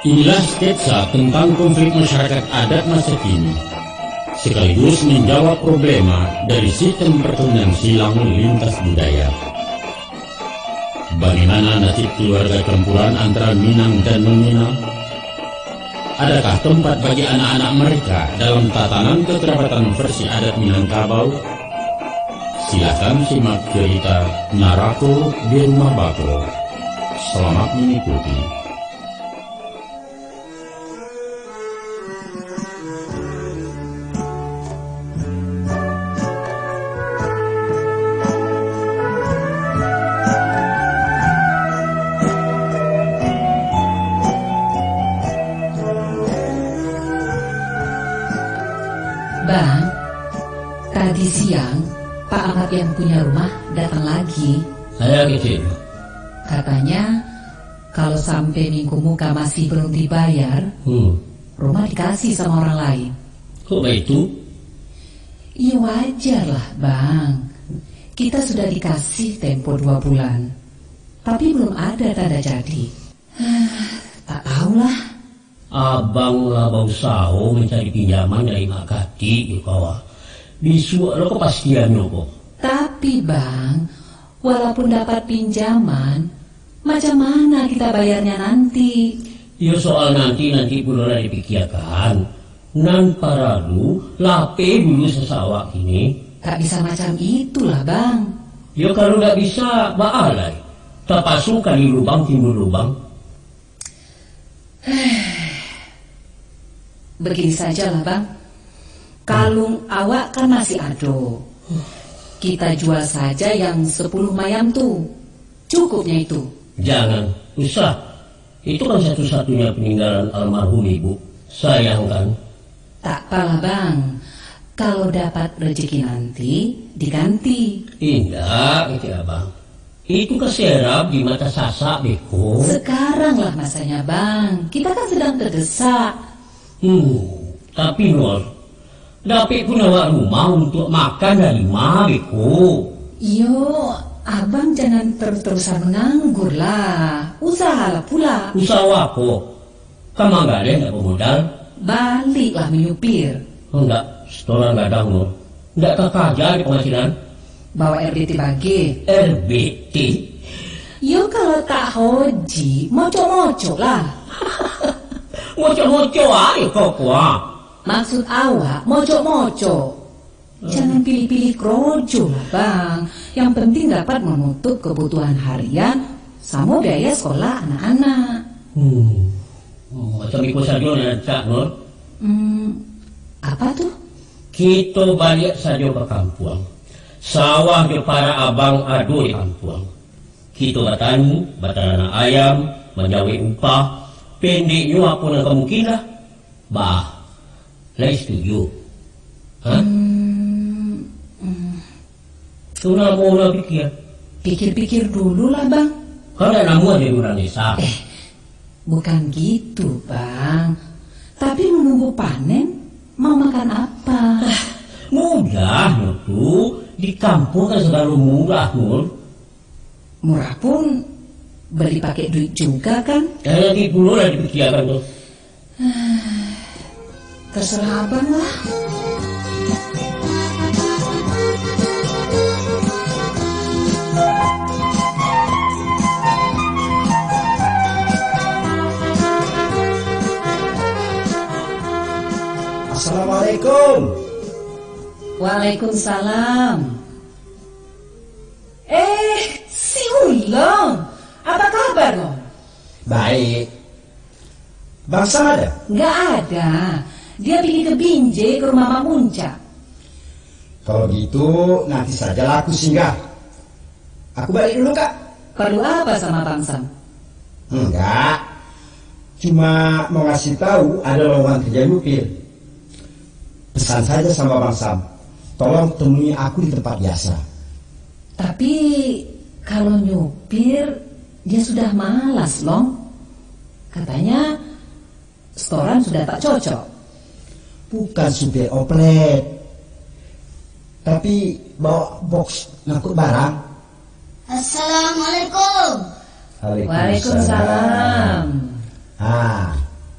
Inilah sketsa tentang konflik masyarakat adat masa kini, sekaligus menjawab problema dari sistem pertunan silang lintas budaya. Bagaimana nasib keluarga campuran antara Minang dan non-Minang? Adakah tempat bagi anak-anak mereka dalam tatanan kekerabatan versi adat Minangkabau? Silakan simak cerita Naraku di Rumah Bako. Selamat mengikuti. Bang, tadi siang Pak Ahmad yang punya rumah datang lagi. Saya kecil. Katanya kalau sampai minggu muka masih belum dibayar, rumah dikasih sama orang lain. Kok begitu? Ya wajar lah Bang. Kita sudah dikasih tempo 2 bulan, tapi belum ada tanda jadi. Tak tahulah. Abang lah bau saho mencari pinjaman dari Mak Kati, kawan. Bisu lo kepastiannya kok. Tapi Bang, walaupun dapat pinjaman, macam mana kita bayarnya nanti? Ya soal nanti pun udah dipikirkan. Nan paralu lape dulu sesawak ini. Tak bisa macam itulah Bang. Ya kalau nggak bisa, baalai. Terpasung kali lubang timbul lubang. Begini sajalah Bang, kalung awak kan masih ada. Kita jual saja yang 10 mayam tuh, cukupnya itu. Jangan, usah. Itu kan satu-satunya peninggalan almarhum ibu. Sayang kan? Tak apalah Bang, kalau dapat rezeki nanti diganti. Indah, itu abang. Itu keserap di mata sasak beko. Sekarang lah masanya Bang, kita kan sedang terdesak. Tapi Nur, dapat pun awak rumah untuk makan dari mana beko. Yo, abang jangan terus-terusan menganggur lah. Usahalah pula. Usaha apa? Kamu nggak ada nggak modal? Baliklah menyupir. Enggak, setoran gadang Nur. Enggak kerja di penghasilan. Bawa RBT bagi. RBT? Yo kalau tak hoji, moco-moco lah. Moco-moco aja kau kuah. Maksud awak, moco-moco. Jangan pilih-pilih krojo lah Bang. Yang penting dapat menutup kebutuhan harian sama biaya sekolah anak-anak. Macam ikut saja nak cak Nur. Apa tuh? Kita balik saja ke kampung. Sawah di para abang adu di kampung. Kita bertani, bertanam ayam, menjawab upah. Pendeknya apa yang kamu kira? Bah, saya setuju. Sudah mau nak pikir? Pikir-pikir dulu lah Bang. Kau dah nama jadi orang desa. Bukan gitu Bang. Tapi menunggu panen, mau makan apa? Mudah Nur tuh. Di kampung kan selalu murah Nur. Murah pun beli pakai duit juga kan? Nanti dulu lah dipikirkan tuh. Terserah abang lah. Assalamualaikum. Waalaikumsalam. Si Ulong, apa kabar lo? Baik. Bangsa ada? Nggak ada. Dia pergi ke Binjai ke rumah Mak Munca. Kalau gitu nanti saja aku singgah. Aku balik dulu Kak. Perlu apa sama Bang Sam? Enggak. Cuma mau ngasih tahu ada lowongan kerja nyupir. Pesan saja sama Bang Sam. Tolong temui aku di tempat biasa. Tapi kalau nyupir dia sudah malas Long. Katanya setoran sudah tak cocok. Bukan supir oplet, tapi bawa box ngangkut barang. Assalamualaikum. Waalaikumsalam.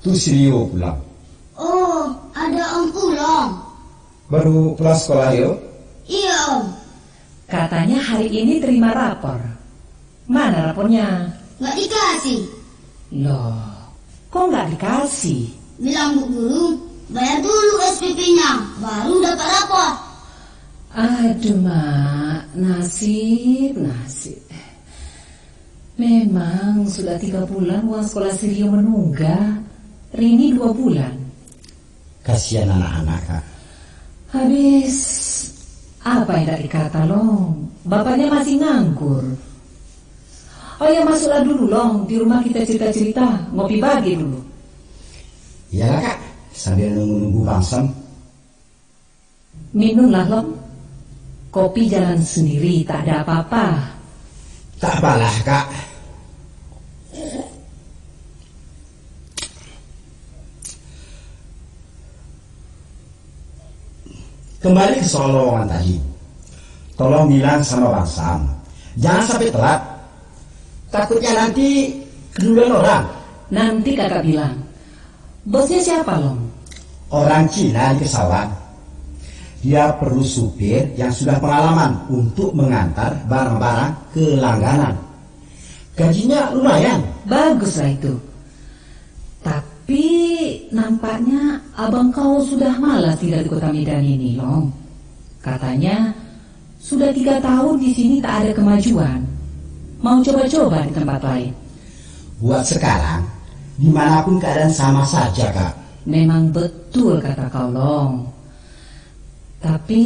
Tuh si Rio pulang. Oh, ada Om pulang. Baru pulang sekolah Rio? Iya Om. Katanya hari ini terima rapor. Mana rapornya? Nggak dikasih. Loh, kok nggak dikasih? Bilang Bu Guru, bayar dulu SPP-nya, baru dapat rapor. Aduh mak, nasib. Memang sudah 3 bulan uang sekolah si Rio menunggak. Rini 2 bulan. Kasihan anak-anak, Kak. Habis apa yang tak dikata Long? Bapaknya masih nganggur. Oh ya, masuklah dulu Long, di rumah kita cerita-cerita, ngopi pagi dulu. Iyalah Kak, sambil nunggu-nunggu Bang Sam. Minumlah Long. Kopi jalan sendiri, tak ada apa-apa. Tak apalah Kak. Kembali ke soal lowongan tadi. Tolong bilang sama Bang Sam, jangan sampai telat. Takutnya nanti keduluan orang. Nanti kakak bilang, bosnya siapa Long? Orang Cina di Kesawan. Dia perlu supir yang sudah pengalaman untuk mengantar barang-barang ke langganan. Gajinya lumayan. Baguslah itu. Tapi nampaknya abang kau sudah malas tinggal di kota Medan ini, Long. Katanya sudah 3 tahun di sini tak ada kemajuan. Mau coba-coba di tempat lain. Buat sekarang, dimanapun keadaan sama saja, Kak. Memang betul kata kau, Long. Tapi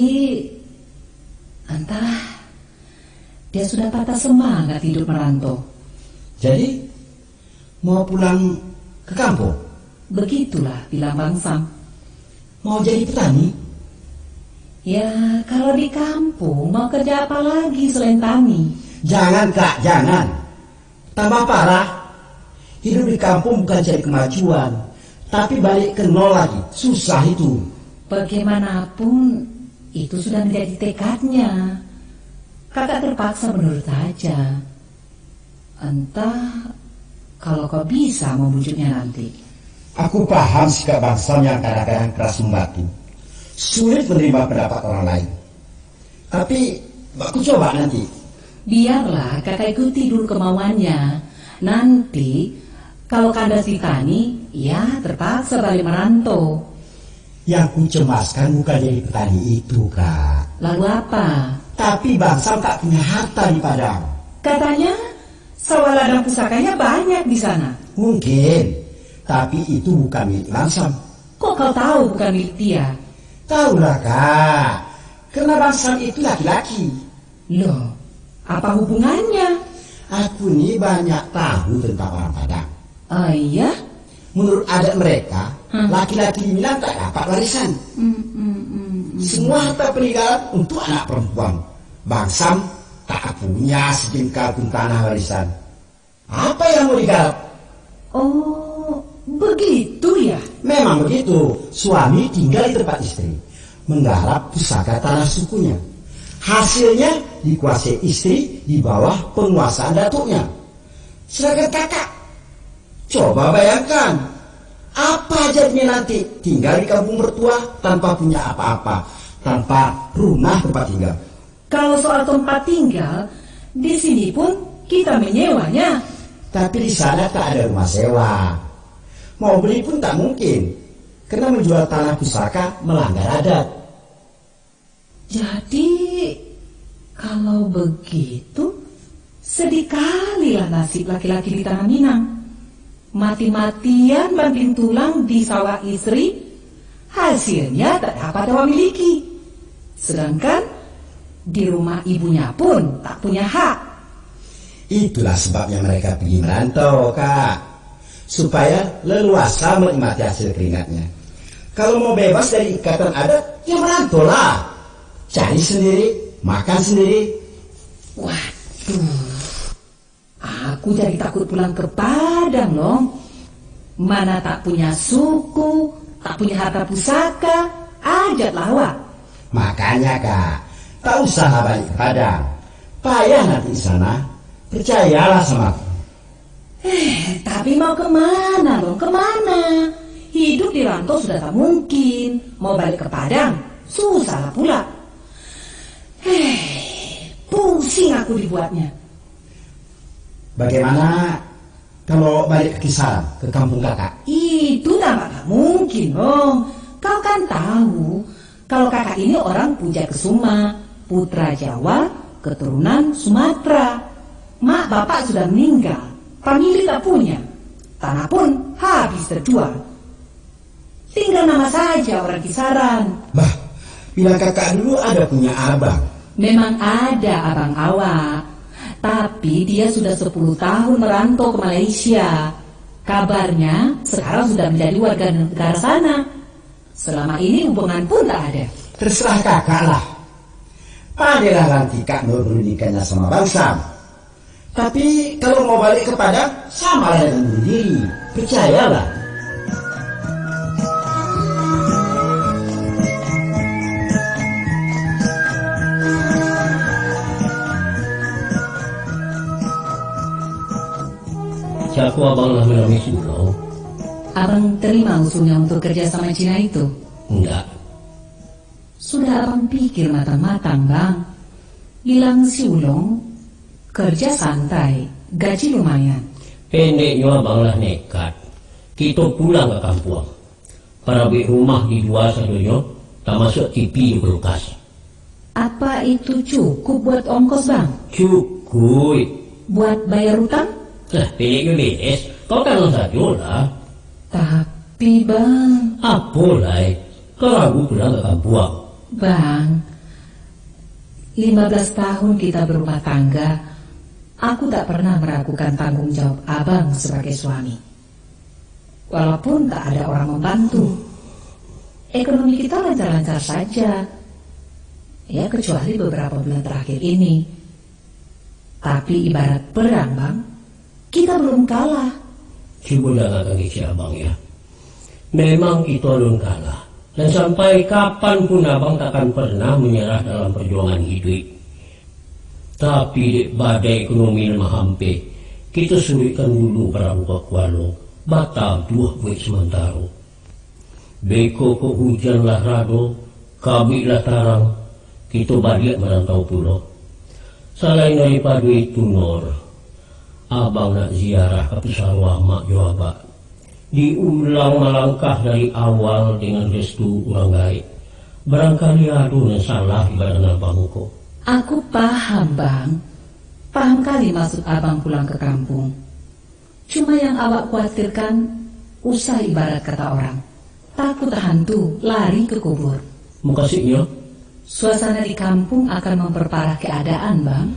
entah, dia sudah patah semangat hidup merantau. Jadi, mau pulang ke kampung? Begitulah bilang Bang Sam. Mau jadi petani? Ya, kalau di kampung mau kerja apa lagi selain tani? Jangan Kak, jangan. Tambah parah. Hidup di kampung bukan cari kemajuan, tapi balik ke nol lagi. Susah itu. Bagaimanapun itu sudah menjadi tekadnya. Kakak terpaksa menurut saja. Entah kalau kau bisa membujuknya nanti. Aku paham sikap Bang Sam yang kadang-kadang keras membatin. Sulit menerima pendapat orang lain. Tapi aku coba nanti. Biarlah kakak ikuti dulu kemauannya. Nanti kalau kandas di tani, ya terpaksa balik merantau. Yang ku cemaskan bukan jadi petani itu, Kak. Lalu apa? Tapi Bang Sam tak punya harta di Padang. Katanya sawah ladang pusakanya banyak di sana. Mungkin, tapi itu bukan milik Bang Sam. Kok kau tahu bukan milik dia? Tahulah, Kak. Karena Bang Sam itu laki-laki. Loh, apa hubungannya? Aku ini banyak tahu tentang orang Padang. Oh iya? Menurut adat mereka, laki-laki dibilang tak dapat warisan. Semua harta peninggalan untuk anak perempuan. Bang Sam tak punya sejengkal pun tanah warisan. Apa yang mau digarap? Oh, begitu ya? Memang begitu. Suami tinggal di tempat istri, menggarap pusaka tanah sukunya. Hasilnya dikuasai istri di bawah penguasaan datuknya. Sedangkan kakak, coba bayangkan, apa jadinya nanti tinggal di kampung mertua tanpa punya apa-apa, tanpa rumah tempat tinggal. Kalau soal tempat tinggal, di sini pun kita menyewanya. Tapi di sana tak ada rumah sewa. Mau beli pun tak mungkin, karena menjual tanah pusaka melanggar adat. Jadi, kalau begitu, sedih kalilah nasib laki-laki di tanah Minang. Mati-matian banting tulang di sawah istri, hasilnya tak dapat dia miliki. Sedangkan di rumah ibunya pun tak punya hak. Itulah sebabnya mereka pergi merantau, Kak. Supaya leluasa menikmati hasil keringatnya. Kalau mau bebas dari ikatan adat, ya merantau lah. Cari sendiri, makan sendiri. Waduh, aku jadi takut pulang ke Padang, Long. Mana tak punya suku, tak punya harta pusaka, ajat lawak. Makanya, Kak, tak usah balik ke Padang. Payah nanti di sana. Percayalah sama aku. Tapi mau kemana, Bang? Kemana? Hidup di rantau sudah tak mungkin. Mau balik ke Padang, susah lah pula. Pusing aku dibuatnya. Bagaimana kalau balik ke Kisaran, ke kampung kakak? Itu tak mungkin, Bang. Kau kan tahu kalau kakak ini orang Puja Kesuma, putra Jawa, keturunan Sumatera. Mak bapak sudah meninggal, famili tak punya, tanah pun habis terjual. Tinggal nama saja orang Kisaran. Bah, bilang kakak dulu ada punya abang. Memang ada abang awak, tapi dia sudah 10 tahun merantau ke Malaysia. Kabarnya sekarang sudah menjadi warga negara sana. Selama ini hubungan pun tak ada. Terserah kakak lah. Padalah nanti kak berundingkannya sama Bang Sam. Tapi kalau mau balik ke Padang, sama lah dengan bunuh diri. Percayalah. Siapa abang lah melalui Sulong? Abang terima usulnya untuk kerja sama Cina itu? Enggak. Sudah abang pikir matang-matang, Bang. Bilang si Ulong, kerja santai, gaji lumayan. Pendeknya abang lah nekat. Kita pulang ke kampung. Para bik rumah di luar sadonya, tak masuk TV di kulkas. Apa itu cukup buat ongkos, Bang? Cukup. Buat bayar utang? Lah, pendeknya beres. Kau kan saja lah. Tapi, Bang... Apa lah? Kau ragu pulang ke kampung. Bang, 15 tahun kita berumah tangga, aku tak pernah meragukan tanggung jawab abang sebagai suami. Walaupun tak ada orang membantu, ekonomi kita lancar-lancar saja. Ya, kecuali beberapa bulan terakhir ini. Tapi ibarat perang, Bang, kita belum kalah. Coba jangan si abang ya. Memang kita belum kalah. Dan sampai kapanpun abang takkan pernah menyerah dalam perjuangan hidup. Tapi di badai ekonomi lemah hampir, kita sulitkan dulu para buka kualo. Batal dua buat sementara. Beko kok hujan lah rado, kabik lah tarang, kita balik merantau pulau. Selain daripada itu Nor, abang nak ziarah ke Pesawah Mak Joabak. Diulang melangkah dari awal dengan restu orang gaib. Barangkali ada yang salah di badan abang kok. Aku paham, Bang. Paham kali maksud abang pulang ke kampung. Cuma yang awak khawatirkan, usah ibarat kata orang. Takut hantu, lari ke kubur. Makasihnya. Suasana di kampung akan memperparah keadaan, Bang.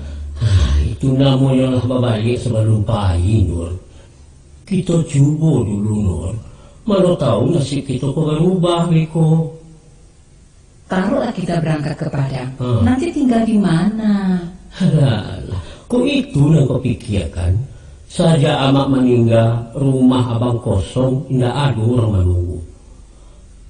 Itu namanya lah berbalik sebelum pagi, Nur. Kita cuba dulu, Nur. Mana tahu nasib kita kok berubah, Beko. Taruhlah kita berangkat ke Padang. Nanti tinggal di mana? Alah, kok itu yang kau pikirkan? Saja amak meninggal, rumah abang kosong, tidak ada orang menunggu.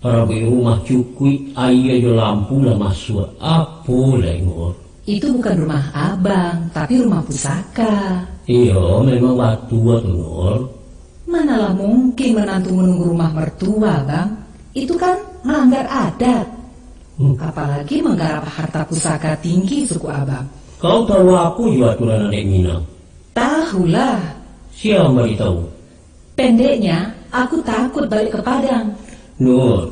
Para rumah cukui, air aja lampu lah masuk. Apa lah, Nur? Itu bukan rumah abang, tapi rumah pusaka. Iya, memang waktu tuh, Nur. Manalah mungkin menantu menunggu rumah mertua, Bang. Itu kan melanggar adat. Apalagi menggarap harta pusaka tinggi suku abang. Kau tahu aku juga aturan adik Minang? Tahulah. Siapa beritahu? Pendeknya, aku takut balik ke Padang. Nur,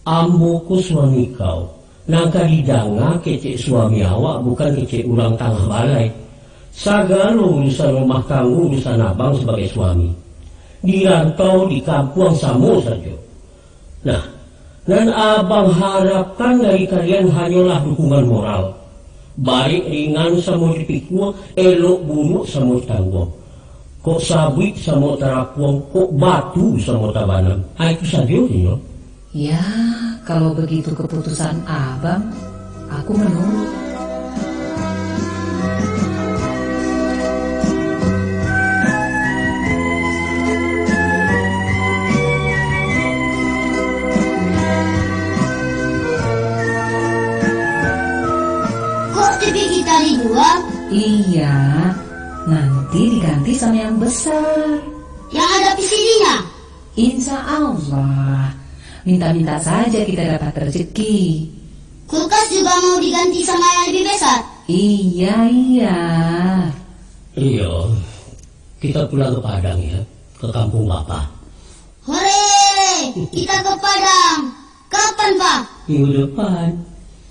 amboku suami kau. Nangka didanga kecek suami awak bukan kecek ulang tangah balai. Segala urusan rumah kamu urusan abang sebagai suami. Di rantau, di kampung sama saja. Nah, dan abang harapkan dari kalian hanyalah dukungan moral. Baik ringan sama dipikul, elok buruk sama tanggung. Kok sabit sama terapuang, kok batu sama tabanam. Itu saja ya. Ya, kalau begitu keputusan abang, aku menurut. Kok TV kita dijual? Iya, Nanti diganti sama yang besar. Yang ada PCD-nya. Insya Allah. Minta-minta saja kita dapat rezeki. Kulkas juga mau diganti sama yang lebih besar. Iya. Iya, kita pulang ke Padang ya, ke kampung Bapak. Hore, kita ke Padang. Kapan, Pak? Minggu depan.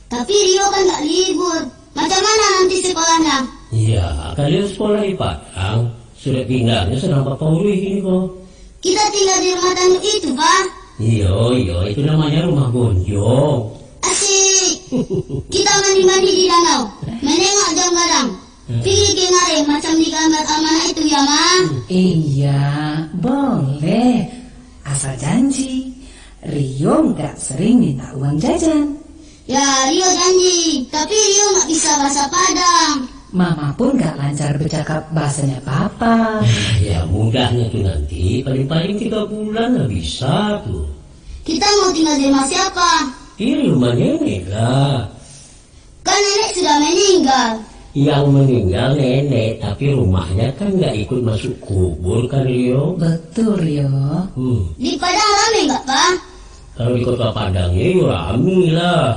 Tapi Rio kan nggak libur. Macam mana nanti sekolahnya? Iya, kalian sekolah di Padang. Sudah tinggalnya sedang Bapak urus ini kok. Kita tinggal di rumah tanduk itu, Pak. Iya, itu namanya rumah gonjong. Asik. Kita mandi-mandi di danau. Menengok jam gadang. Pergi ke ngarai macam di gambar amanah itu ya, Ma. Iya, boleh. Asal janji, Rio nggak sering minta uang jajan. Ya, Rio janji. Tapi Rio nggak bisa bahasa Padang. Mama pun nggak lancar bercakap bahasanya Papa. Ya mudahnya tuh nanti, paling-paling 3 bulan lah bisa tuh. Kita mau tinggal di rumah siapa? Di rumah nenek lah. Kan nenek sudah meninggal. Yang meninggal nenek, tapi rumahnya kan nggak ikut masuk kubur kan Rio? Betul, Rio. Di Padang rame nggak, Pak? Kalau di kota Padangnya ya rame lah.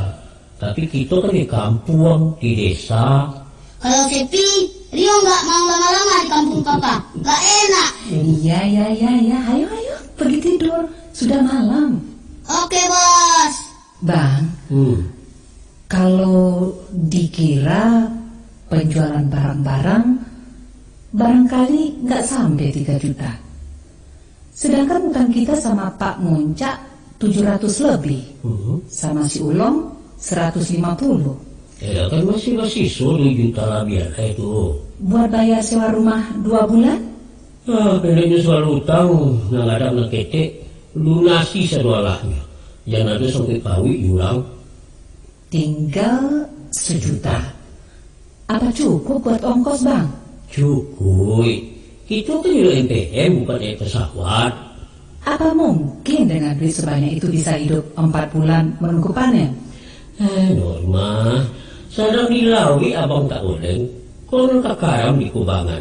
Tapi kita kan di kampung, di desa. Kalau sepi, Rio nggak mau lama-lama di kampung Papa. Nggak enak. Iya. Ayo, pergi tidur. Sudah malam. Oke, Bos. Bang, kalau dikira penjualan barang-barang, barangkali nggak sampai 3 juta. Sedangkan utang kita sama Pak Muncak 700 lebih. Sama si Ulong 150. Ya kan masih 2 juta lebih lah itu. Buat bayar sewa rumah 2 bulan? Pendeknya soal utang, nggak ada ketek, lunasi sedualahnya. Jangan ada sampai pawi hilang. Tinggal 1 juta. Apa cukup buat ongkos, Bang? Cukup. Itu kan juga MPM bukan naik pesawat. Apa mungkin dengan duit sebanyak itu bisa hidup 4 bulan menunggu panen? Norma, sadang di Lawi abang tak oleng, konon kakaram di Kubangan.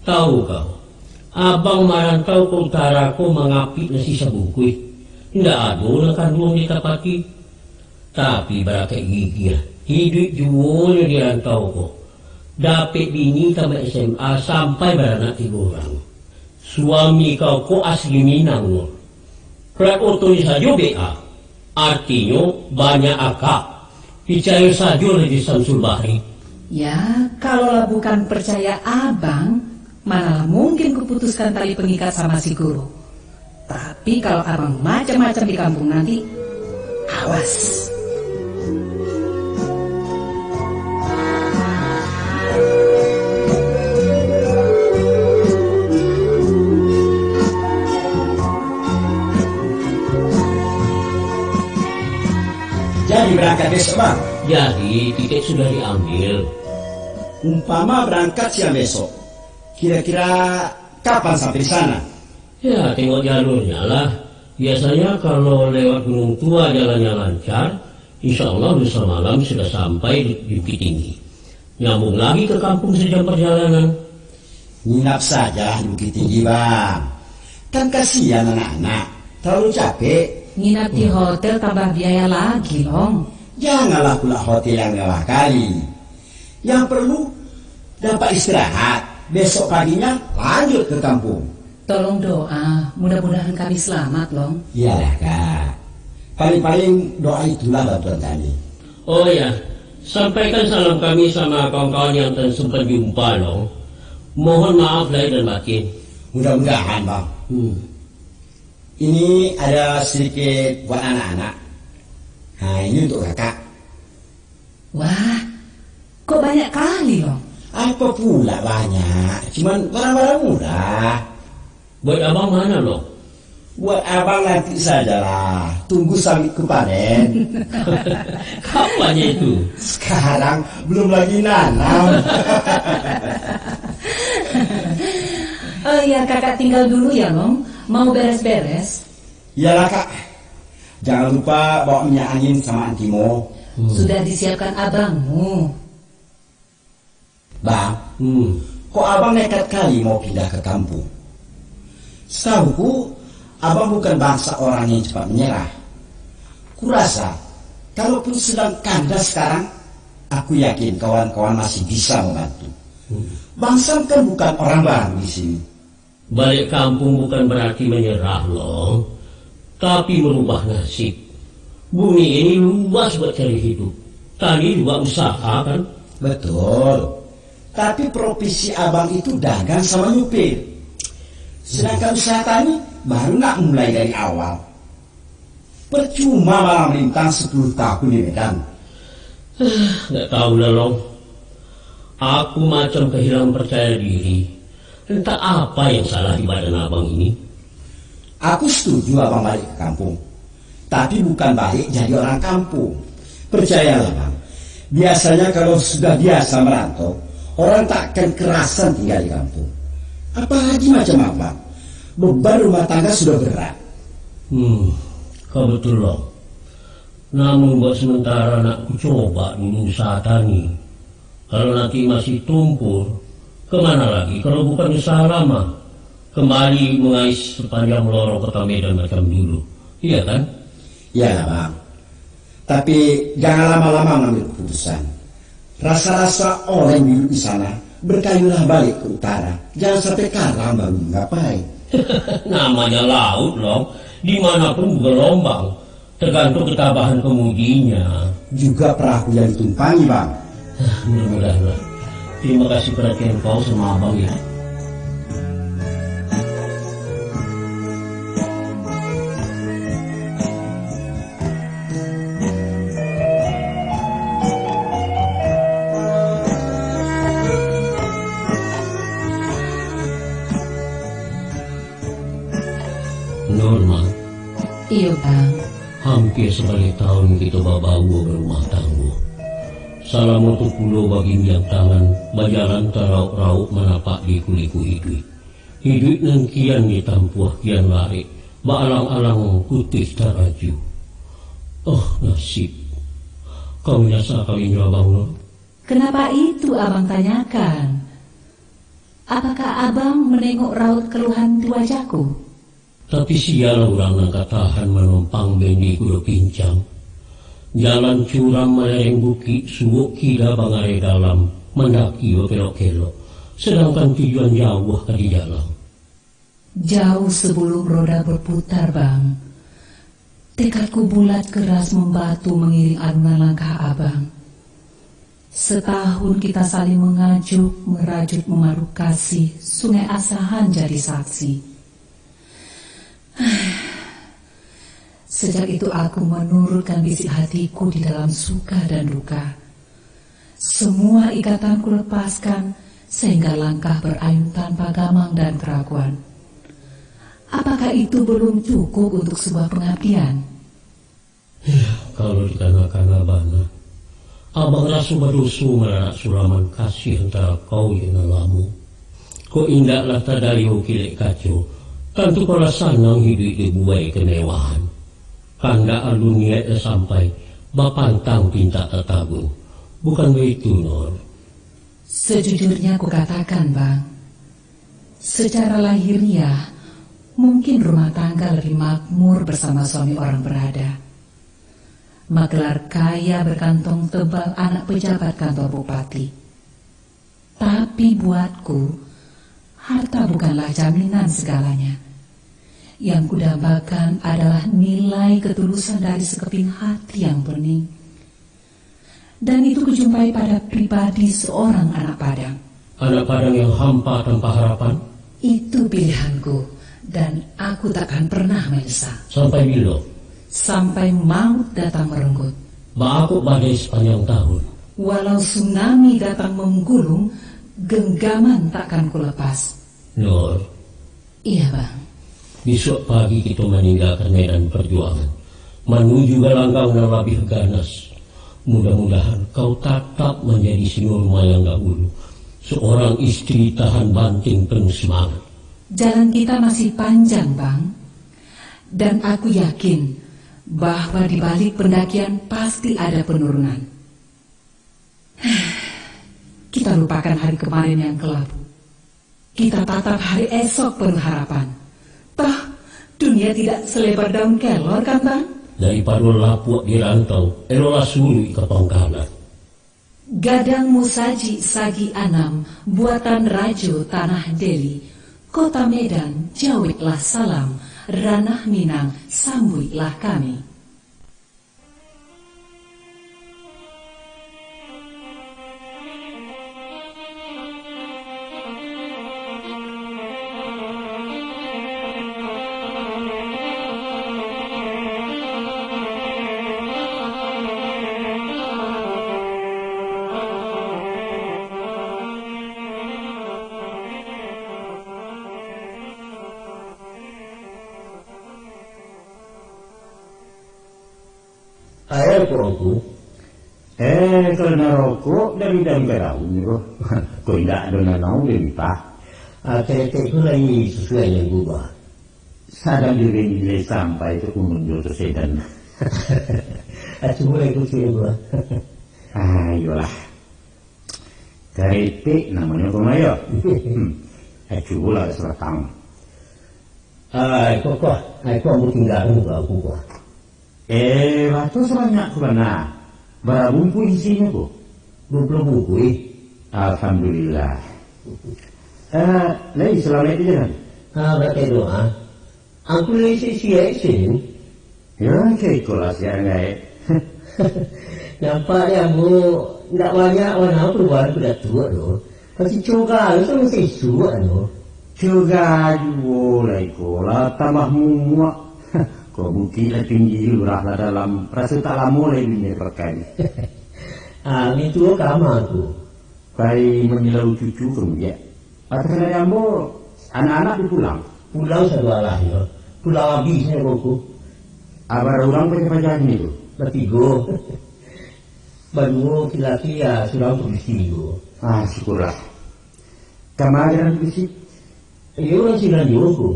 Tahu kau, abang marantau ke utara ko mengapit nasi sabungkui. Ndak ada nak kandung ditapati. Tapi berakai gigi hidup jualnya di rantau ko. Dapat bini tamat SMA sampai beranak 3 orang. Suami kau ko asli Minang no. Plat otonya saja BA. Artinya banyak akak. Percaya saja lagi Samsul Bahri. Ya, kalau bukan percaya abang, manalah mungkin kuputuskan tali pengikat sama si guru. Tapi kalau abang macam-macam di kampung nanti, awas. Jadi berangkat besok, Bang. Jadi tiket sudah diambil. Umpama berangkat siang besok, kira-kira kapan sampai di sana? Ya tengok jalurnya lah. Biasanya kalau lewat Gunung Tua jalannya lancar, insya Allah lusa malam sudah sampai di Bukit Tinggi. Nyambung lagi ke kampung sejam perjalanan. Nginap saja di Bukit Tinggi, Bang. Kan kasihan anak-anak, terlalu capek. Nginap di hotel tambah biaya lagi, Long. Janganlah pula hotel yang mewah kali. Yang perlu dapat istirahat. Besok paginya lanjut ke kampung. Tolong doa, mudah-mudahan kami selamat, Long. Iyalah, Kak. Paling-paling doa itulah bantuan kami. Oh ya, sampaikan salam kami sama kawan-kawan yang tak sempat jumpa loh. Mohon maaf lahir dan batin. Mudah-mudahan, Bang. Ini ada sedikit buat anak-anak. Nah, ini untuk kakak. Wah, kok banyak kali, Long? Apa pula banyak? Cuman barang-barang murah. Buat abang mana loh? Buat abang nanti sajalah. Tunggu sampai ke panen. Kapannya itu? Sekarang belum lagi nanam. Oh ya, kakak tinggal dulu ya, Long. Mau beres-beres. Iyalah, Kak. Jangan lupa bawa minyak angin sama antimo. Sudah disiapkan abangmu. Bang, kok abang nekat kali mau pindah ke kampung? Setahuku, abang bukan bangsa orang yang cepat menyerah. Kurasa, kalaupun sedang kandas sekarang, aku yakin kawan-kawan masih bisa membantu. Bang Sam kan bukan orang baru di sini. Balik kampung bukan berarti menyerah loh, tapi merubah nasib. Bumi ini luas buat cari hidup. Tani juga usaha kan? Betul. Tapi profesi abang itu dagang sama nyupir. Sedangkan usaha tani baru nak mulai dari awal. Percuma malah melintang 10 tahun di Medan. Nggak tahu lah Long. Aku macam kehilangan percaya diri. Entah apa yang salah di badan abang ini. Aku setuju abang balik ke kampung. Tapi bukan balik jadi orang kampung. Percayalah bang. Biasanya kalau sudah biasa merantau, orang takkan kerasan tinggal di kampung. Apalagi macam abang. Beban rumah tangga sudah berat. Kau betul Long. Namun buat sementara anakku coba dulu usaha tani. Kalau nanti masih tumpul, kemana lagi kalau bukan usaha lama? Kembali mengais sepanjang lorong kota Medan macam dulu. Iya kan? Iya bang. Tapi jangan lama-lama mengambil keputusan. Rasa-rasa orang yang duduk di sana berkayulah balik ke utara. Jangan sampai karam baru ngapain. Namanya laut Long. Dimanapun bergelombang. Tergantung ketabahan kemudinya. Juga perahu yang ditumpangi bang. Mudah-mudahan. Terima kasih perhatian kau sama abang ya. Norma. Iya bang. Hampir sebalik tahun kita bawa berumah tangguh. Salam untuk pulau bagi yang tangan, berjalan terau-rau menapak di kuliku hidup. Hidup nan kian ditampuah kian lari, baalang-alang putih teraju. Oh nasib, kau nyasa kali abang lo. Kenapa itu abang tanyakan? Apakah abang menengok raut keluhan di wajahku? Tapi sialah orang yang katahan menumpang bendi kuda pincang. Jalan curam melereng bukit, suuk kira bangai dalam, mendaki berkelok-kelok. Sedangkan tujuan jauh ke di jalan. Jauh sebelum roda berputar bang, tekadku bulat keras membatu mengiring alunan langkah abang. Setahun kita saling mengajuk, merajut memaru kasih, Sungai Asahan jadi saksi. Sejak itu aku menurutkan bisik hatiku di dalam suka dan duka. Semua ikatanku lepaskan sehingga langkah berayun tanpa gamang dan keraguan. Apakah itu belum cukup untuk sebuah pengabdian? Kalau dikarenakan abana, abang rasa berdusu meranak sulaman kasih antara kau dengan lamu. Kau indahlah tadari kilek kacau, tentu kau sanang hidup dibuai kemewahan. Kanda alun niat sampai bapantang pinta tertabung. Bukan begitu, Nor? Sejujurnya aku katakan, Bang. Secara lahiriah, mungkin rumah tangga lebih makmur bersama suami orang berada. Magelar kaya berkantong tebal anak pejabat kantor bupati. Tapi buatku, harta bukanlah jaminan segalanya. Yang kudambakan adalah nilai ketulusan dari sekeping hati yang bening. Dan itu kujumpai pada pribadi seorang anak Padang. Anak Padang yang hampa tanpa harapan? Itu pilihanku, dan aku takkan pernah menyesal. Sampai bila? Sampai maut datang merenggut. Bakuk badai sepanjang tahun. Walau tsunami datang menggulung, genggaman takkan kulepas. Nur. Iya, Bang. Besok pagi kita meninggalkan medan perjuangan, menuju gelanggang yang lebih ganas. Mudah-mudahan kau tetap menjadi si Norma yang dahulu, seorang istri tahan banting penuh semangat. Jalan kita masih panjang, Bang. Dan aku yakin bahwa di balik pendakian pasti ada penurunan. Kita lupakan hari kemarin yang kelabu. Kita tatap hari esok penuh harapan. Toh, dunia tidak selebar daun kelor kan, Bang? Daripada lapuak di rantau, elolah suri ke Pangkalan. Gadang Musaji Sagi Anam, buatan Rajo Tanah Deli. Kota Medan, jawitlah salam. Ranah Minang, sambuitlah kami. Air perokok. Kalau narokok dari dalam daun itu, kau tidak ada nanau dari pak. Tete itu lagi sesuai yang gua. Sadam diri nilai sampai itu menunjuk tersedan. Cuma itu sih gua. Ayolah. Tete namanya kumayo. Coba lah selatang. Kok mau tinggal juga gua. Waktu sebanyak ke mana? Berapa bungku isinya kok? 20 bungku. Alhamdulillah. Lagi selamat itu kan? Berarti doa. Aku lagi sia-sia. Ya, kayak kelas ya enggak. Nampak ya bu, tidak banyak warna perubahan sudah tua loh. Masih coba itu masih tua loh. Juga juga lah tambah muak. Kau bukti lah tinggi lurah lah dalam rasa tak lama lagi ni pakai. Itu kamarku. Pai menyelau cucu kemudian. Atau yang bo anak-anak pulang. Pulang sebelah ya. Pulang habisnya aku. Abar orang pajak ni tu. Bertiga. Baru laki-laki ya sudah berisigo. Syukurlah. Kemarin bisi. Iya orang sudah diukur.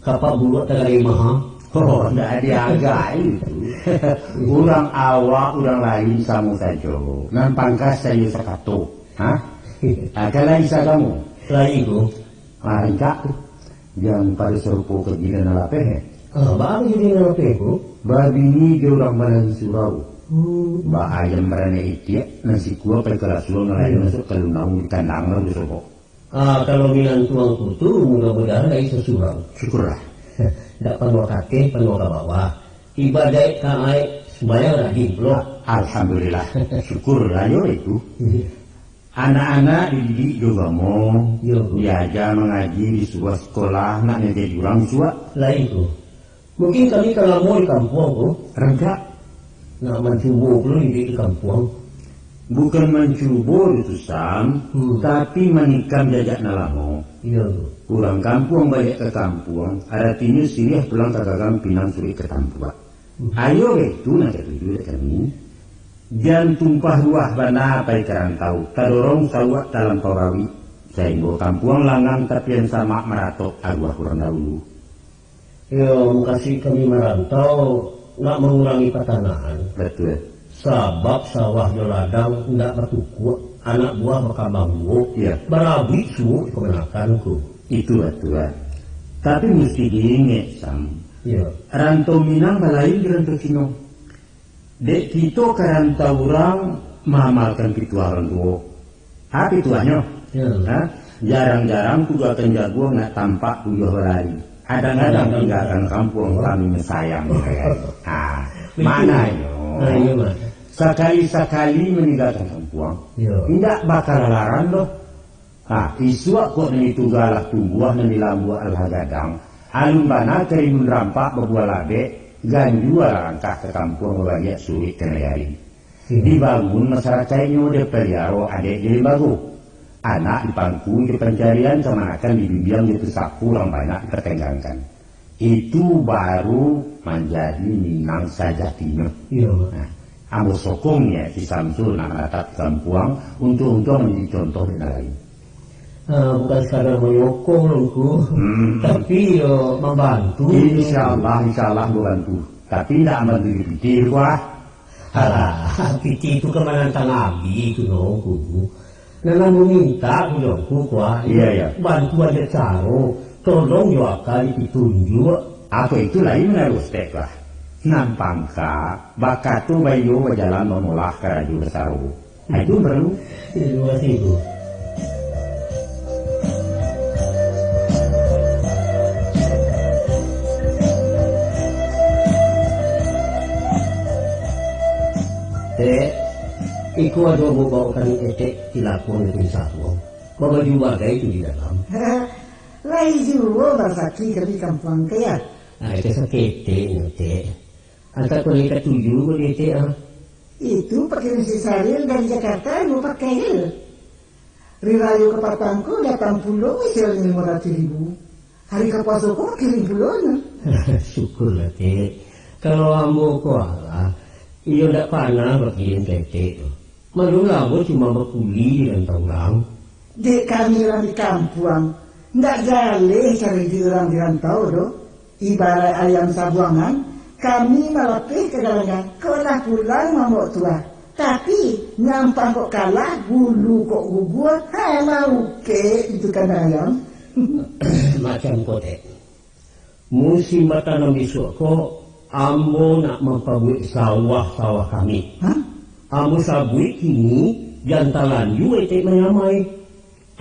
Kapak buat tak ada mahal. Oh, tidak diagai itu. Orang awak, orang lain sama saja. Nan pangkas saya sekato. Kalau isa kamu? Lain itu. Enggak. Yang pada serupa kegilaan alapeh. Bapak jadi alapeh itu? Babi ini dia orang badan surau. Ayam berani itu, nasi kuah pakai kerasuan ngelayan masuk kalau naung di kandang lah besok. Kalau minang tuangku tu mudah-mudahan lagi sesurau. Syukurlah. Tak penuh kaki, penuh ke bawah. Ibadah kamai sembahyang lagi belum. Alhamdulillah. Syukurlah yo itu. Anak-anak dididik juga mau diajar mengaji di sebuah sekolah nak menjadi orang tua. Lah itu. Mungkin kami kalau mau di kampung tu. Enggak. Nak mencuba belum di kampung. Bukan mencuba itu Sam, tapi menikam jajak nalamo. Iya. Pulang kampung balik ke kampung, artinya sini pulang ke gagang pinang suri ke tampua. Ayo itu nak tujuh kami. Jangan tumpah ruah bana apa kerantau, tadorong sawak dalam pawawi. Sehingga kampung langang tapi yang sama meratok arwah kurang dahulu. Ya, kasih kami merantau, nak mengurangi pertanahan. Betul. Sebab sawah di ladang tidak bertukuk, anak buah berkambang buah, berabi suhu kemenakanku. Itu betul. Tapi mesti diingat Sam. Ya. Rantau Minang balain di rantau Sino. Dek kita ke rantau orang mengamalkan pituaran tua. Pituanya? Ya. Jarang-jarang tu akan jago nak tampak tujuh berlari. Kadang-kadang tinggalkan kampung kami mensayang. Mana yo? Iya mas. Sekali-sekali meninggalkan kampung. Tidak bakal larang loh. Isuak kok itu galak tumbuh dan dilambu al-hagadang. Alun bana kerimun rampak berbuah labe. Ganjua langkah ke kampung bagian sulit kenayari. Dibangun masyarakatnya udah pelihara adik jadi baru. Anak dipangku di pencarian kemanakan dibimbing itu sapu yang banyak dipertenggangkan. Itu baru menjadi Minang sajatinya. Ambo sokongnya si Samsul nak menatap kampung untuk menjadi contoh dan lain. Bukan sekadar menyokong longku, tapi membantu. Insya Allah membantu. Tapi tidak membantu dipikir wah. Alah, piti itu kemana tang abi itu longku. Nana meminta kujongku kuah. Iya. Bantu aja caro. Tolong yo akali ditunjuk. Apa itu lain harus tek lah. Nampangka bakatu bayu berjalan mengolah keraju besaru. Itu perlu. Terima kasih Bu. Dek, iku ada bawakan etek dilakon itu satu. Bawa juga itu di dalam. Lai juga bersaki kami kampung kaya. Itu sakete Dek. Angkat boleh ketujuh Dek. Itu pakai si Saril dari Jakarta mau pakai hil. Rirayu ke Patangku 80 misalnya 500.000. Hari ke Pasoko kirim pulaunya. Syukurlah Dek. Kalau ambo kuala. Iyo ndak panah bagian tete. Malu ambo cuma berkuli dan tonggang. Dek kami orang di kampung. Ndak jale cari di orang di rantau do. Ibarat ayam sabuangan. Kami melatih ke galangan. Kalah pulang mamok tua. Tapi nyampang kok kalah. Bulu kok gugua. Mau ke itu kan ayam. Macam kote. Musim tanam besok kok. Ambo nak memperbuat sawah-sawah kami. Hah? Ambo sabui kini jantalan juga etek menyamai.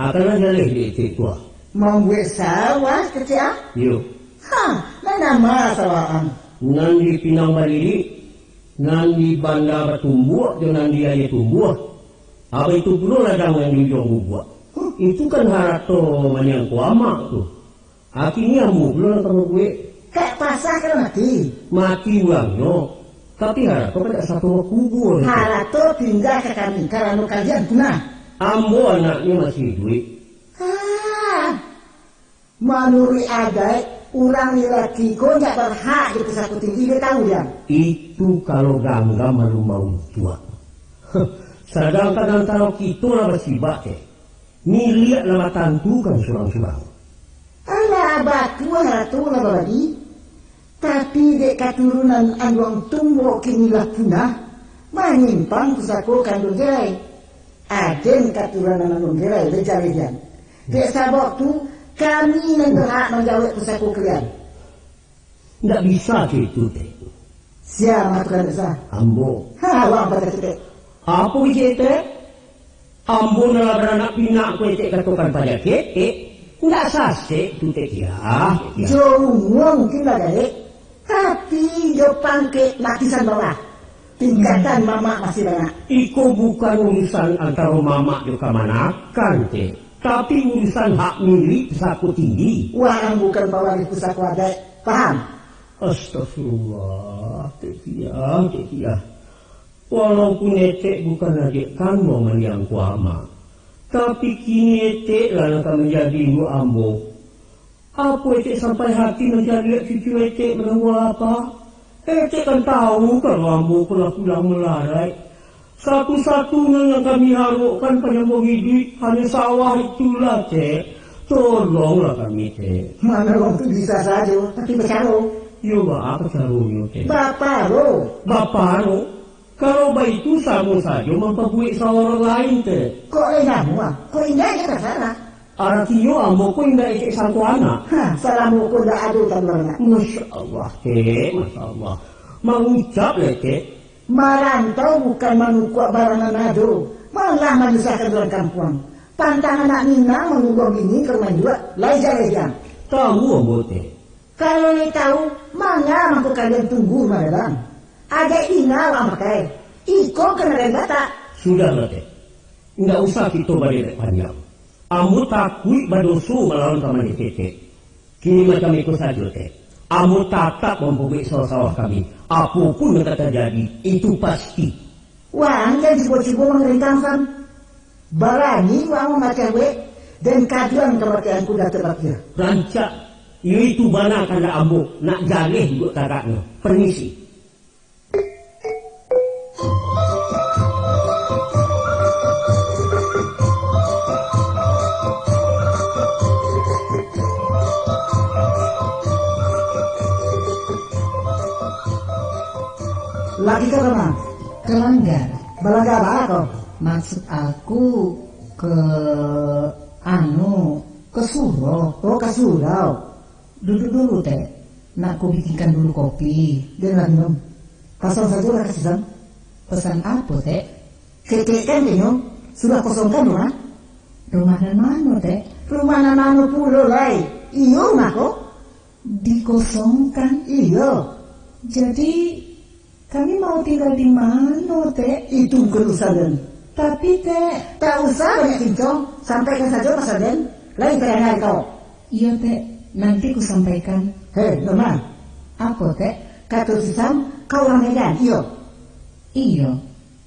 Akan aja leh etek tua. Membuat sawah kecil? Yo. Hah, mana nama sawaan? Nan di Pinang Mariri, nan di Banda Batumbuak, dan nan di Ayah Tumbuak. Apa itu pula ladang yang di Ujung Bubuak. Itu kan harato manyang kuamak tuh. Akhirnya ambo belum ketemu gue. Kayak pasah kan mati. Mati ulangnya. Tapi harato pada satu kubur. Harato pindah ke kami karena kalian punah. Ambo anaknya masih duit. Menurut adat, orang lelaki kau tak berhak di pesawat tinggi, dia tahu ya? Itu kalau gangga malu mau tua. Sedangkan antara kita lah bersibak Milik lah tantu kan surang-surang. Alah batu haratu lah bagi. Tapi dek keturunan anwang tumbuh kini lah punah. Menyimpang pusako kandung gerai. Aden keturunan anwang gerai lejar-lejar. Dek sabok tu kami yang berhak menjawab pusako kalian. Tidak bisa gitu deh. Siapa tukang desa? Ambo. Awang pada cetek. Apa kita? Ambo adalah beranak pinak ku etek katakan pada kita. Tidak sasek tu teh ya. Jauh mungkin lah dek. Tapi jo pangke lapisan bawah. Tingkatan mama masih banyak. Iko bukan urusan antara mama jo kamanakan teh. Tapi urusan hak milik pusako tinggi. Uang bukan bawa di pusako ada. Paham? Astagfirullah. Tekiah. Walaupun etek bukan adik kamu yang kuama. Tapi kini etek lah akan menjadi ibu ambo. Apa etek sampai hati menjadi cucu etek menunggu apa? Etek kan tahu kalau ambo pulang melarai. Satu-satunya yang kami harapkan penyambung hidup hanya sawah itulah cek. Tolonglah kami cek. Mana orang tu bisa saja, tapi bercaro. Yo apa caranya cek? Bapak lo. Kalau baik itu sama saja memperbuat sawah orang lain cek. Kok enamu ah? Kok indah kita salah? Artinya ambo kok indah cek satu anak. Salamu kok dah ada tanpa. Masya Allah cek, Masya Allah. Mengucap lah cek. Marantau bukan menukuk barangan ado, malah menyusahkan orang kampung. Pantang anak Nina menunggu bini ke rumah juga, lejar-lejar. Tahu ambo teh. Kalau ni tahu, mana mampu kalian tunggu madam? Ada Nina orang pakai, iko kena rendata. Sudahlah teh. Enggak usah kita balik panjang. Ambo takut berdosa melawan sama tete. Kini macam itu saja teh. Ambo tatap memperbaiki sawah-sawah kami. Apapun yang terjadi, itu pasti. Wang yang cipu-cipu mengerintangkan. Barani wang macam dan kajuan kematian kuda terpakir. Rancak, itu mana kanda ambo, nak jalih juga kakaknya. Permisi. Lagi ke mana? Kelanggar. Belanja apa kau? Maksud aku Ke ke Surau. Oh, ke Surau. Duduk dulu, Teh. Nak ku bikinkan dulu kopi. Dia minum. Pasang saja lah kasih. Pesan apa, Teh? Kekek kan minum. Sudah kosongkan rumah? Rumah dan mana, Teh? Rumah nana pulau lai. Iyo nako. Dikosongkan? Iyo. Jadi kami mau tinggal di mana, Teh? Itu kerusakan. Tapi, Teh, Tak usah banyak cincong. Sampaikan saja Mas Aden. Lain kerana kau. iya, Teh. Nanti ku sampaikan. Hei, Norman. Apa, Teh? Kata Sisam, kau orang Medan. Iyo. Iya.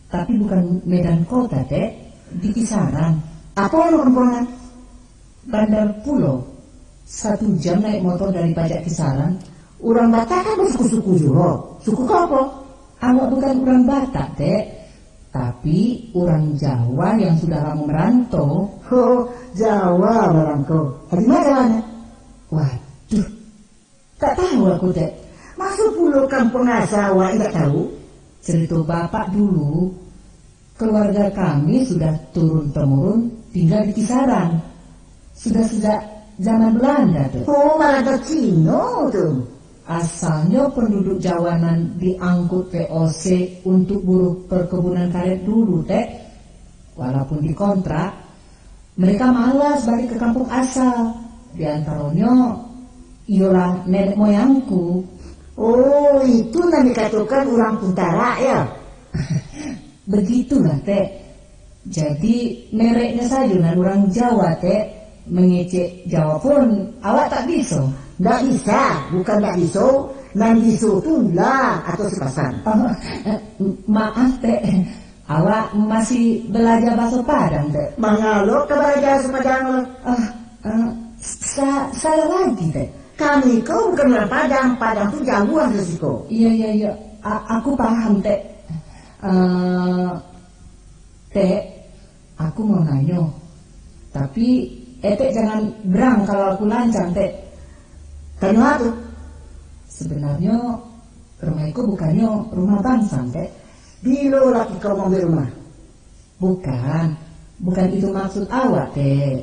Tapi bukan Medan kota, Teh. Di Kisaran. Apa lo perempuan? Bandar Pulau. 1 jam naik motor dari Pajak Kisaran. Orang Batak kan bersuku-suku juga. Suku kau apa? Awak bukan orang Batak, Teh. Tapi orang Jawa yang sudah lama merantau. Oh, Jawa barangko. Di mana jalannya? Waduh, tak tahu aku, Teh. Masuk pulau kampung Asawa, tidak tahu. Cerita bapak dulu, keluarga kami sudah turun-temurun tinggal di Kisaran. Sudah sejak zaman Belanda, tuh. Oh, malah ke Cino tuh. Asalnya penduduk Jawanan diangkut VOC untuk buruh perkebunan karet dulu, Teh. Walaupun dikontrak, mereka malas balik ke kampung asal. Di antaranya, ialah nenek moyangku. Oh, itu yang dikatakan orang Kuntara ya? Begitulah, Teh. Jadi mereknya saja nan orang Jawa, Teh. Mengecek Jawa pun awak tak bisa. Nggak bisa, bukan nggak bisa. Nang bisa tuh lah atau sepasan. Maaf, Teh. Awak masih belajar bahasa Padang, Teh. Mengalok ke belajar sepadang lo. Salah lagi, Teh. Kami kau bukan orang Padang. Padang tuh jauhan resiko. Iya. Aku paham, Teh. Teh, aku mau nanya. Tapi Teh jangan berang kalau aku lancang, Teh. Kenapa tuh? Sebenarnya rumahku bukannya rumah Bangsam, Teh. Bilo lagi kau mau beli rumah? Bukan itu maksud awak, Teh.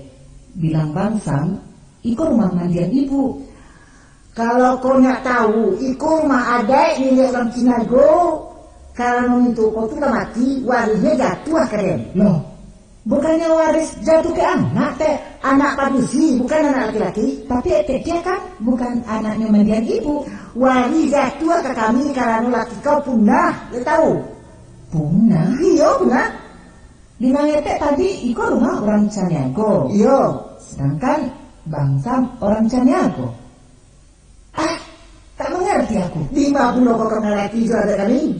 Bilang Bangsam, itu rumah mandian ibu. Kalau kau nak tahu, iku rumah adek milik orang Cina go. Kalau itu kau tuh mati, warisnya jatuh keren. Loh, bukannya waris jatuh ke anak, Teh. Anak padusi, bukan anak laki-laki. Tapi dia kan bukan anaknya mandian ibu. Waris jatuh ke kami karena laki kau punah, dia tahu. Punah? Iya punah. Di Teh tadi itu rumah orang Caniago. Iya. Sedangkan Bangsam orang Caniago. Tak mengerti aku. 50 kau kenal laki itu ada kami.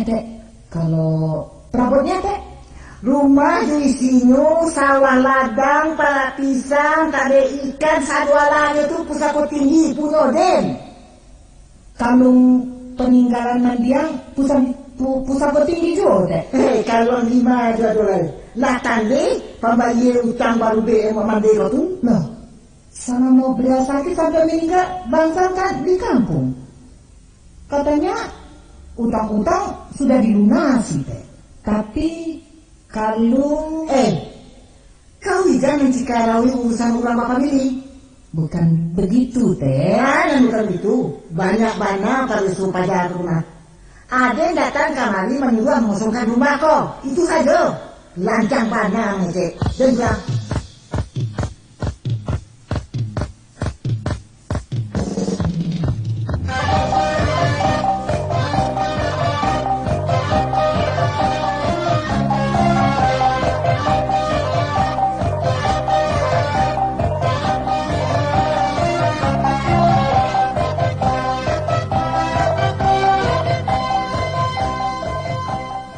Teh, kalau perabotnya, Teh? Rumah isinya sawah ladang, pala pisang, tak ada ikan, sadualanya itu pusako tinggi, punya den. Kalung peninggalan mandiang pusako tinggi juga, Teh. Kalau 5 aja dolar. Lah tanda, pembayar utang baru BM mandi kau tuh. Loh, sama mau beliau sakit sampai meninggal, Bangsam kan di kampung. Katanya utang-utang sudah dilunasi, Teh. Tapi kalau kau jangan mencikarawi urusan orang bapak ini. bukan begitu, Teh. Bukan begitu. Banyak-banyak harus pajar rumah. Ada yang datang kemari menyuruh mengosongkan rumah kau. Itu saja. Lancang pandang, Cek. Dan bilang,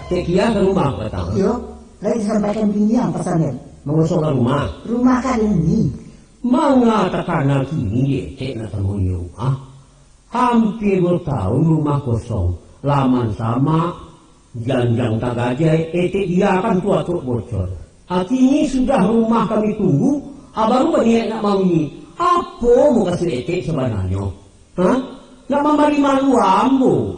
Sekian ke rumah petang. yo, lagi sampaikan pilihan pesannya. Mengosongkan rumah. Rumah kan ini. Mengatakan kini cek nak temunya. Hampir bertahun rumah kosong. Laman sama, janjang tak gajai, dia akan tua truk bocor. Kini sudah rumah kami tunggu, baru banyak nak mau ini. Apa mau kasih sebenarnya? Nak memberi malu ambo.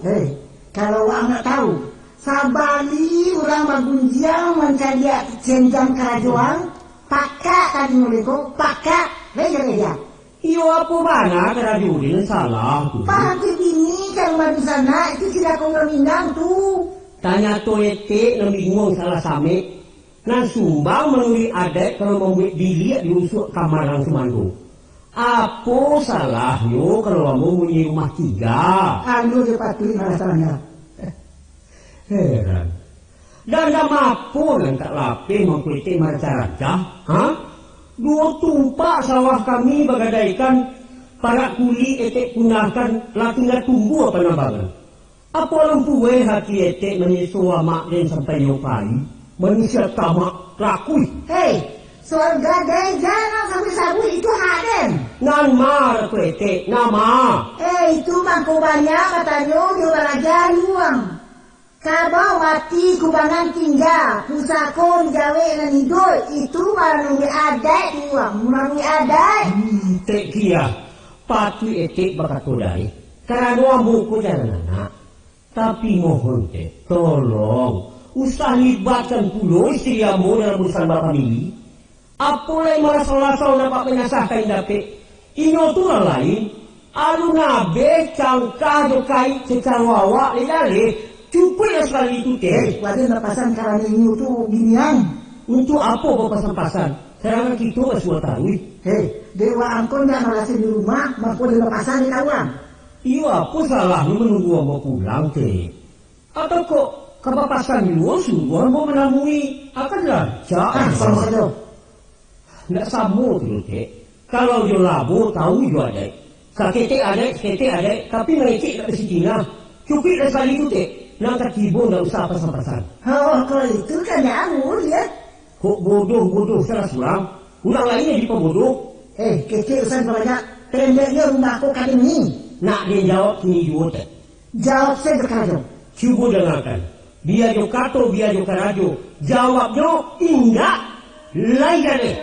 Kalau anak tahu, Sabali orang bagunjiang mencari jenjang kerajaan, pakak tadi muliko, pakak, beja. Iyo apa mana kerajaan salah tuh. Pak ini kan di sana itu tidak kau minang tuh. Tanya tuh ete yang bingung salah same. Nah sumbang menuri adek kalau membuat dilihat diusuk kamar yang semandu. Apa salahnya kalau mau punya rumah 3? Anu dipatuhi alasannya. Heran. Dan dah mampu yang tak lapih mengkuliti raja-raja. Hah? 2 tumpak sawah kami bagadaikan para kuli etek punahkan tinggal tunggu apa nambangan. Apa lempuwe hati etek menyesua mak dan sampai nyopai. Manusia tamak lakui. Hei, surga dan jangan sampai sabu itu haden. Nan mar etek, nama. Itu mangku banyak katanya di balajan uang. Kabau mati kubangan tinggal, pusako digawe dan hidup, itu melalui adai uang, melalui adai. Tek kia, patu etek bakatodai, karena buku jalan anak. Tapi mohon tek, tolong, usah libatkan pulau istri kamu dalam urusan bapak ini. Apa yang masalah-masalah dapat menyasahkan dapet, inyo tu lain, alu nabe cangkah dokai secara wawak lidale. Cukup ya sekali itu teh. Wadah lepasan karena ini tuh ginian. Untuk apa pasan-pasan? Karena kita masih tahu. Hei, dewa angkon yang malasi di rumah, mampu dilepasan di kawan. Iya, apa salahnya menunggu mau pulang teh? Atau kok kepapasan di luar sungguh mau menemui? Akan raja. Sama saja. Nggak sama tuh teh. Kalau dia labu tahu juga ada. Sakete ada, tapi mereka tak bersitina. Cukup dah sekali itu teh. Nak kibo nggak usah pasan-pasan. Oh, kalau itu kan ya anu lihat. Kok bodoh salah surang. Ulang lainnya di pembodoh. Kecil urusan banyak. Pendeknya rumahku kan ini. Nak dia jawab ini juga. Jawab saya berkata. Coba dengarkan. Biar jo kato, biar jo karajo. Jawabnya enggak. Lain deh.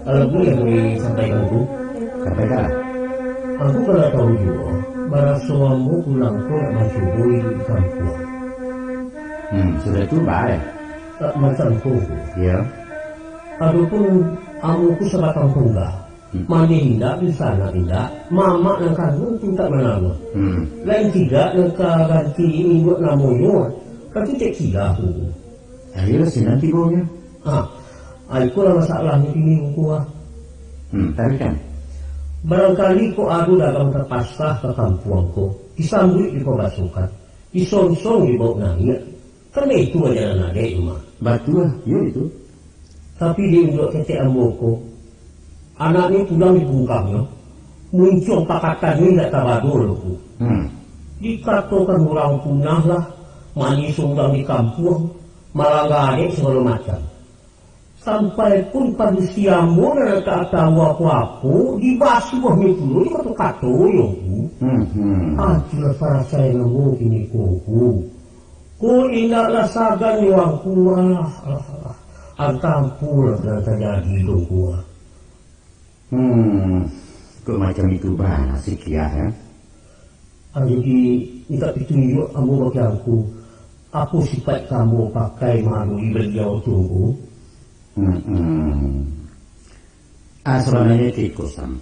Kalau yang disampaikan itu, Sampaikan. aku kalau tahu juga, para suamu pulang tu masih boleh di kampung. Sudah itu baik. Tak macam tu. Ya. Adapun amuku sebatang tunggal. Mani tidak di sana tidak. Mama yang kandung tidak menanggung. Lain tidak yang ganti minggu namanya. Tapi tak tidak tu. Ayo sih nanti gonya. Aku lah masalahnya ini kuah. Tapi kan. Barangkali kau adu dagang terpaksa ke kampungku. Disambut di pemasukan. Disonsong di bawah nangis. Karena itu aja anak dia cuma. Batu yuk itu. Tapi dia untuk ketek amboku. Anaknya pulang di bungkangnya. Muncul pakatan ini tak tabadul. Dikatakan orang punah lah. Manis undang di kampung. Malah gak ada segala macam. Sampai pun pada siamu dan tak tahu apa-apa. Dibasuh dulu di kata-kata ya. Ajulah para saya nemu ini kuku. Ku indahlah sagan yang kuah. Antampul dan terjadi dong kuah. Kok macam itu banget sih kia ya? Jadi minta ditunjuk kamu bagi aku. Apa sifat kamu pakai melalui beliau tunggu? Asalnya tikosan.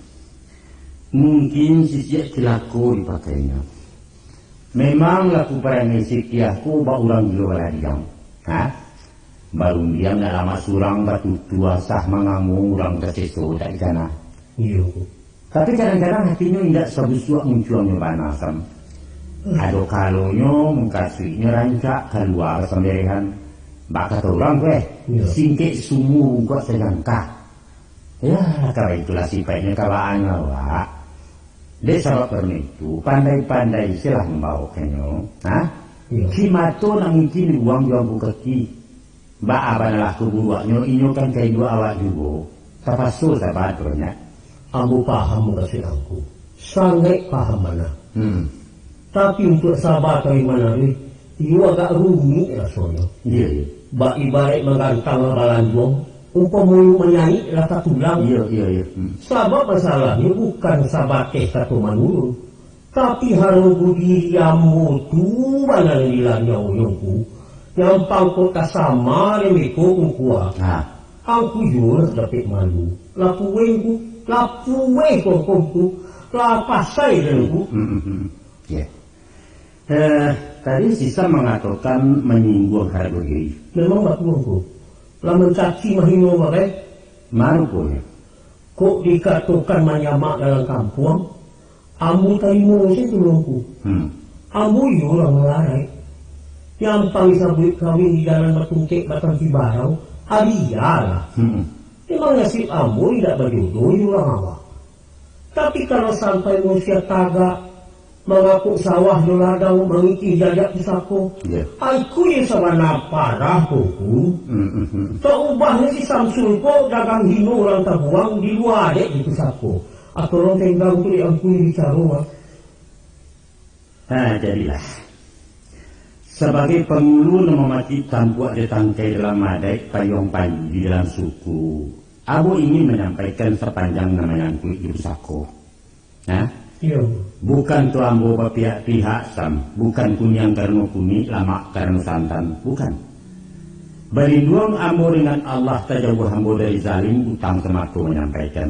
Mungkin sejak dilaku dipakainya. Memang laku perangai sikiahku baulang jual diam. Baru diam nak lama surang batu tua sah mengamu orang tersesu tak sana. Iya. Tapi kadang-kadang hatinya tidak sebusuk munculnya panasan. Ada kalonyo mengkasihnya rancak keluar sendirian. Bakat orang singkit sumu kok segangkah. Ya, karena itulah sifatnya kawaannya wak. Dia sebab karena itu pandai-pandai silah membawakannya. Kimato na mungkin uang juang bukaki. Ba abanalah kuburuaknya inyo kan kay dua awak juga. Tapaso sa badronya. Ambo paham mo kasi aku. Sangat paham mana. Tapi untuk sahabat kami mana ni, iyo agak rumit rasanya. Iya. Ba ibarat menggantang balanjong, umpamu menyanyi rata tulang. Iya. Sabab masalahnya bukan sahabat satu manulu, tapi harus budi yamu tu mana nilainya uyungku, yang pangkot kasama remeko ungkua. Aku jur dapat malu, lapuwengku, kongkongku, lapasai denku. Ya. Tadi Sisa mengatakan menyinggung harga diri. Memang bakuangku, lamun caci mahino bagai. Marupo ya. Kok dikatakan menyamak dalam kampung, amu tarimo sih tulungku. Amu iyo orang melarai. Yang paling sabit kawin di jalan Batungkek Batang Cibarau, adialah. Memang nasib amu tidak berjodoh iyo orang awak. Tapi kalau sampai manusia tagak, mengaku sawah di ladang mengiki jajak pusako. Aku yang sama parah kuku. Tak ubahnya si Samsul kok dagang hino orang tabuang di luar dek di pusako. Atau orang tenggang tu diampuni bicara. Jadilah. Sebagai pengulu memaki tambuak di tangkai dalam madai payung payu di dalam suku. Abu ingin menyampaikan sepanjang nama yang kuih di pusako. Bukan tu ambo pihak sam, bukan kunyang karena kuni, lama karena santan, bukan. Berlindung ambo dengan Allah tajauh ambo dari zalim, utang sematu menyampaikan.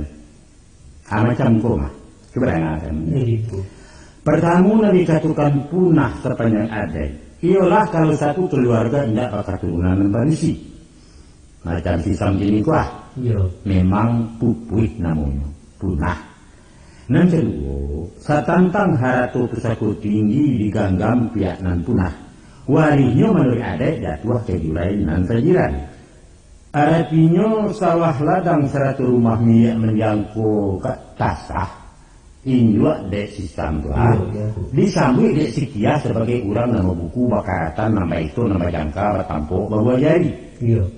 Macam koma, keberangan. Pertama Nabi katakan punah sepanjang adai. Ialah kalau satu keluarga tidak pakai turunan dan berisi. Macam sisam gini kuah. Memang pupuih namanya, punah. Nan kedua, satantang haratu pusako tinggi diganggam pihak nan punah. Warinya menurut adat jatuh ke jurai nan sajiran. Artinya sawah ladang 100 rumah minyak menjangkau ke tasah. Injua dek sistem tu. Disambut dek sekia sebagai orang nama buku bakaratan nama itu nama jangka bertampuk bahwa jari.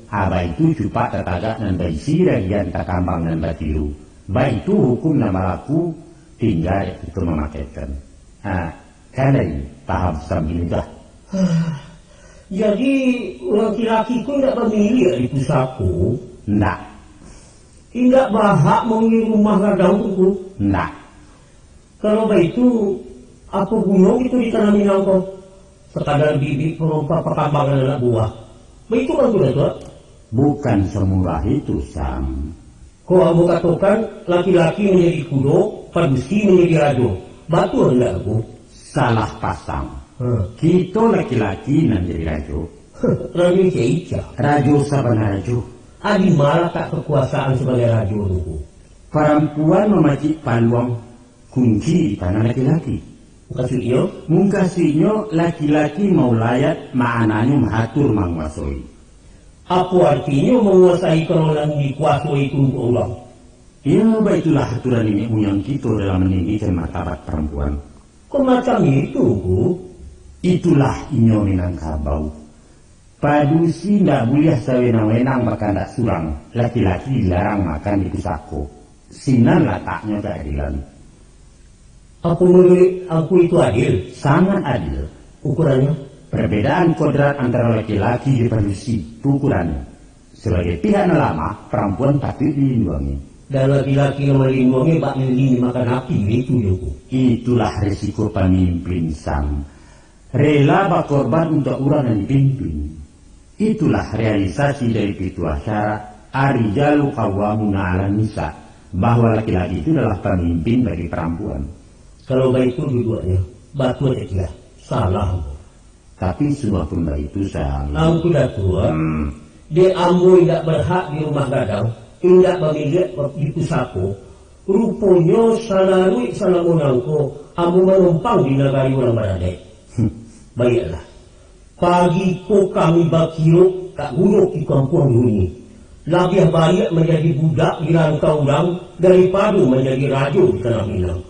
Aba itu cupak tertagak nan berisi ragian tak kambang nan batiru. Baik itu hukum nama laku tinggal itu memakaikan. Karena ini paham sambil dah. Jadi orang laki-laki ku tidak memilih di pusako. Tidak. Tidak berhak mengirim rumah gadang itu. Tidak. Kalau begitu apa gunung itu ditanami nangkau? Sekadar bibit perompak perkambangan anak buah. Begitu kan sudah tuh? Bukan semurah itu Sam. Kau abu katakan laki-laki menjadi kudo, padusi menjadi rajo. Betul enggak aku? Salah pasang. Kita laki-laki nan jadi rajo. Rajo Caica. Rajo sabana rajo. Adi malah tak kekuasaan sebagai rajo itu. Perempuan memacik paluang kunci di tangan laki-laki. Maksudnya? Mungkasihnya laki-laki mau layat maknanya mahatur menguasai. Apa artinya menguasai kalau yang dikuasai itu untuk Allah? Ya, baiklah aturan ini yang kita dalam meninggikan martabat perempuan. Kok macam itu, Bu? Itulah inyo Minangkabau. Padusi tidak boleh sewenang-wenang makan tak surang. Laki-laki dilarang makan di pusako. Sinan letaknya keadilan. Apa menurut aku itu adil? Sangat adil. Ukurannya? Perbedaan kodrat antara laki-laki dan padusi itu ukurannya. Sebagai pihak lama, perempuan patut dilindungi. Dan laki-laki yang melindungi bak melindungi makan api itu juga. Itulah resiko pemimpin Sam. Rela berkorban untuk orang yang dipimpin. Itulah realisasi dari pituah syarat Arijalu qawwamuna 'alan nisa, bahwa laki-laki itu adalah pemimpin bagi perempuan. Kalau baik itu dua-duanya, batu aja tidak salah. Tapi semua pun baik itu Sam. Aku dah tua. Dia ambo tidak berhak di rumah gadang, tidak memilih di pusako. Rupanya salarui salah menangko, ambo menumpang di negara orang berada. Baiklah. Pagi ko kami bakiro tak gulung di kampung ini. Lebih baik menjadi budak di rantau orang daripada menjadi raja di tanah Minang.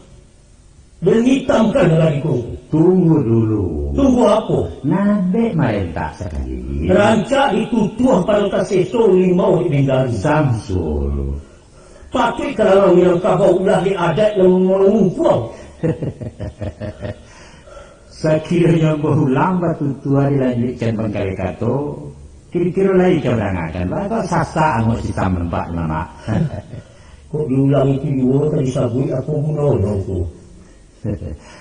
Dan hitamkan negara di Kongo. Tunggu dulu. Tunggu apa? Nabe merentah sekali. Raja itu tuah pada kaseso limau tinggal Samsul. Tapi kalau Minangkabau ulah diadat yang mengumpul. Sekiranya berulang batu tua dilanjutkan pengkali kato, kira-kira lagi keberangakan. Bapak sasa anu si tamen pak mama. Kok diulang itu juga tadi sabui aku menolong tu.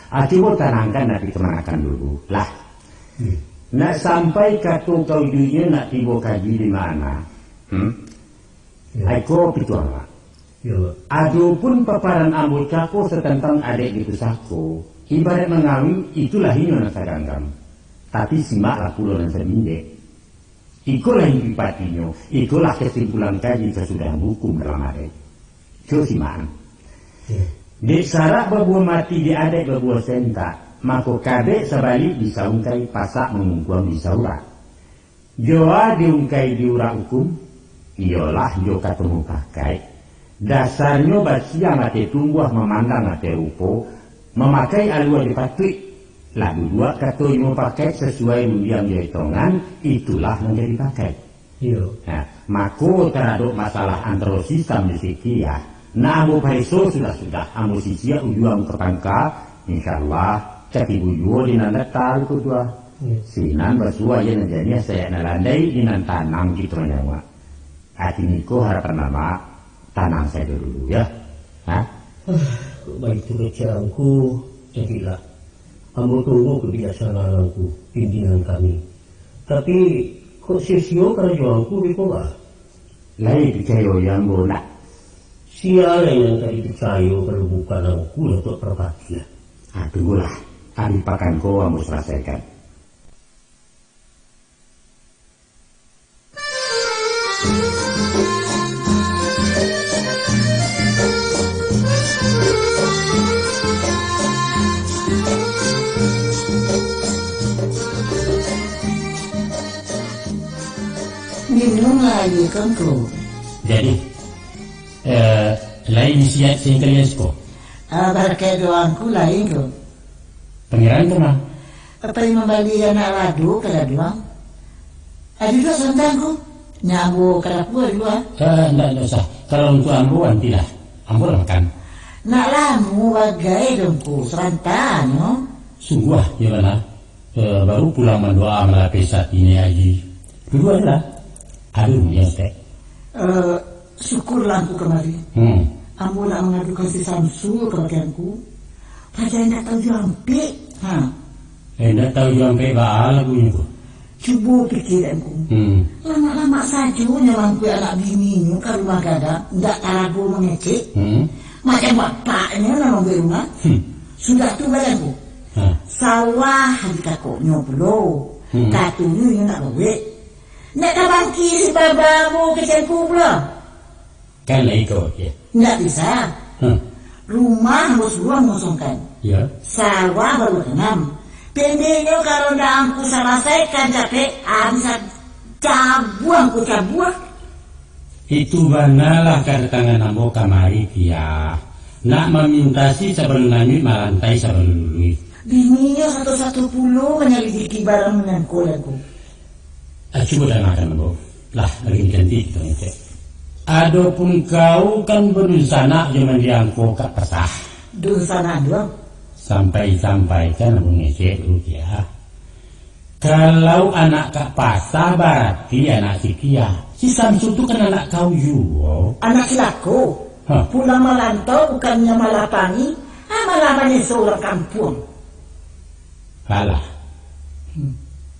Aku mau tanangkan nanti kemenakan dulu. Lah, nak sampai kato kau dunia nak tiba kaji di mana? Aku pituan pak. Adapun paparan ambo cako setentang adik di pusako, ibarat mengawi itulah hino nak saganggam. Tapi simak aku dan seminde. Ikulah yang dipatinya, ikulah kesimpulan kaji sesudah hukum dalam adik. Coba simak. Di sarak berbuah mati di adik berbuah sentak, maka kadek sebalik disaungkai pasak mengungkuam di saurak. Joa diungkai di urak hukum, iyalah jo ketemu pakai. Dasarnya basia mati tumbuh memandang mati rupo, memakai alua dipatui. Lalu dua kata yang pakai sesuai yang hitungan, itulah yang jadi pakai. Nah, maka terhadap masalah antara sistem di sikia. Nah, ambo paiso sudah ambo sisia ujuang terpangka, insyaallah ketibu jual di nanda tahu kedua. Sinan bersua yang jadinya saya nalandai di nanda tanang gitu nyawa. Hati niko harapan nama. Tanang saya dulu ya. Hah? Baik kerjaanku, jadilah. Ambo tunggu kebiasaanku, pimpinan kami. Tapi kok sisio kerjaanku di kota? Lain percaya yang bonak. Siapa yang tadi percaya kalau bukan aku untuk perhatian? Tunggulah, kami pakan kau ambo selesaikan. Minum lagi kan kau. Jadi, lain siap singkirnya sekolah. Berkat doangku lain kau. Pengiran kemana? Apa yang membeli anak ladu kada doang? Ada dua sentangku. Nyambu kada pua dua. Tidak usah. Kalau untuk ambuan tidak. Ambuan makan. Nak lamu bagai dongku serantan, no? Sungguh, ya mana? Baru pulang mendoa melapis saat ini aja. Kedua adalah aduh yang tek. Syukurlah aku kemari. Ambo nak mengadukan si Samsul kebagianku. Pada yang tak tahu jampi. Tak tahu jampi baal aku ini. Cuba pikiranku. Lama-lama saja nyalangku anak bininya ke rumah gadang. Tak ragu mengecek. Macam bapaknya nama berumah. Sudah tu badanku. Sawah hari kakoknya belum. Katunya nak bawa. Nak kabang kiri babamu kecilku pula. Kan lah ikut ya. Nak bisa. Rumah harus luang ngosongkan. Ya. Sawah baru tanam. Pendeknya kalau dah aku selesaikan capek, bisa cabuang ku cabuang. Itu banalah kedatangan ambo kamari kia. Nak memintasi sebelum lanjut malantai sebelum dulu. Bininya 110 menyelidiki barang dengan kolanku. Coba dah makan ambo. Lah, lagi cantik tu ni. Adapun kau kan berusaha jangan diangkut kat pesah. Dusana doang. Sampai-sampai kan ambo ngecek dulu ya. Kalau anak kak pasah berarti anak si Kia. Si Samsul tu kan anak kau juga. Anak silaku. Pulang melantau bukannya malapangi. Malapangi seorang kampung. Kalah.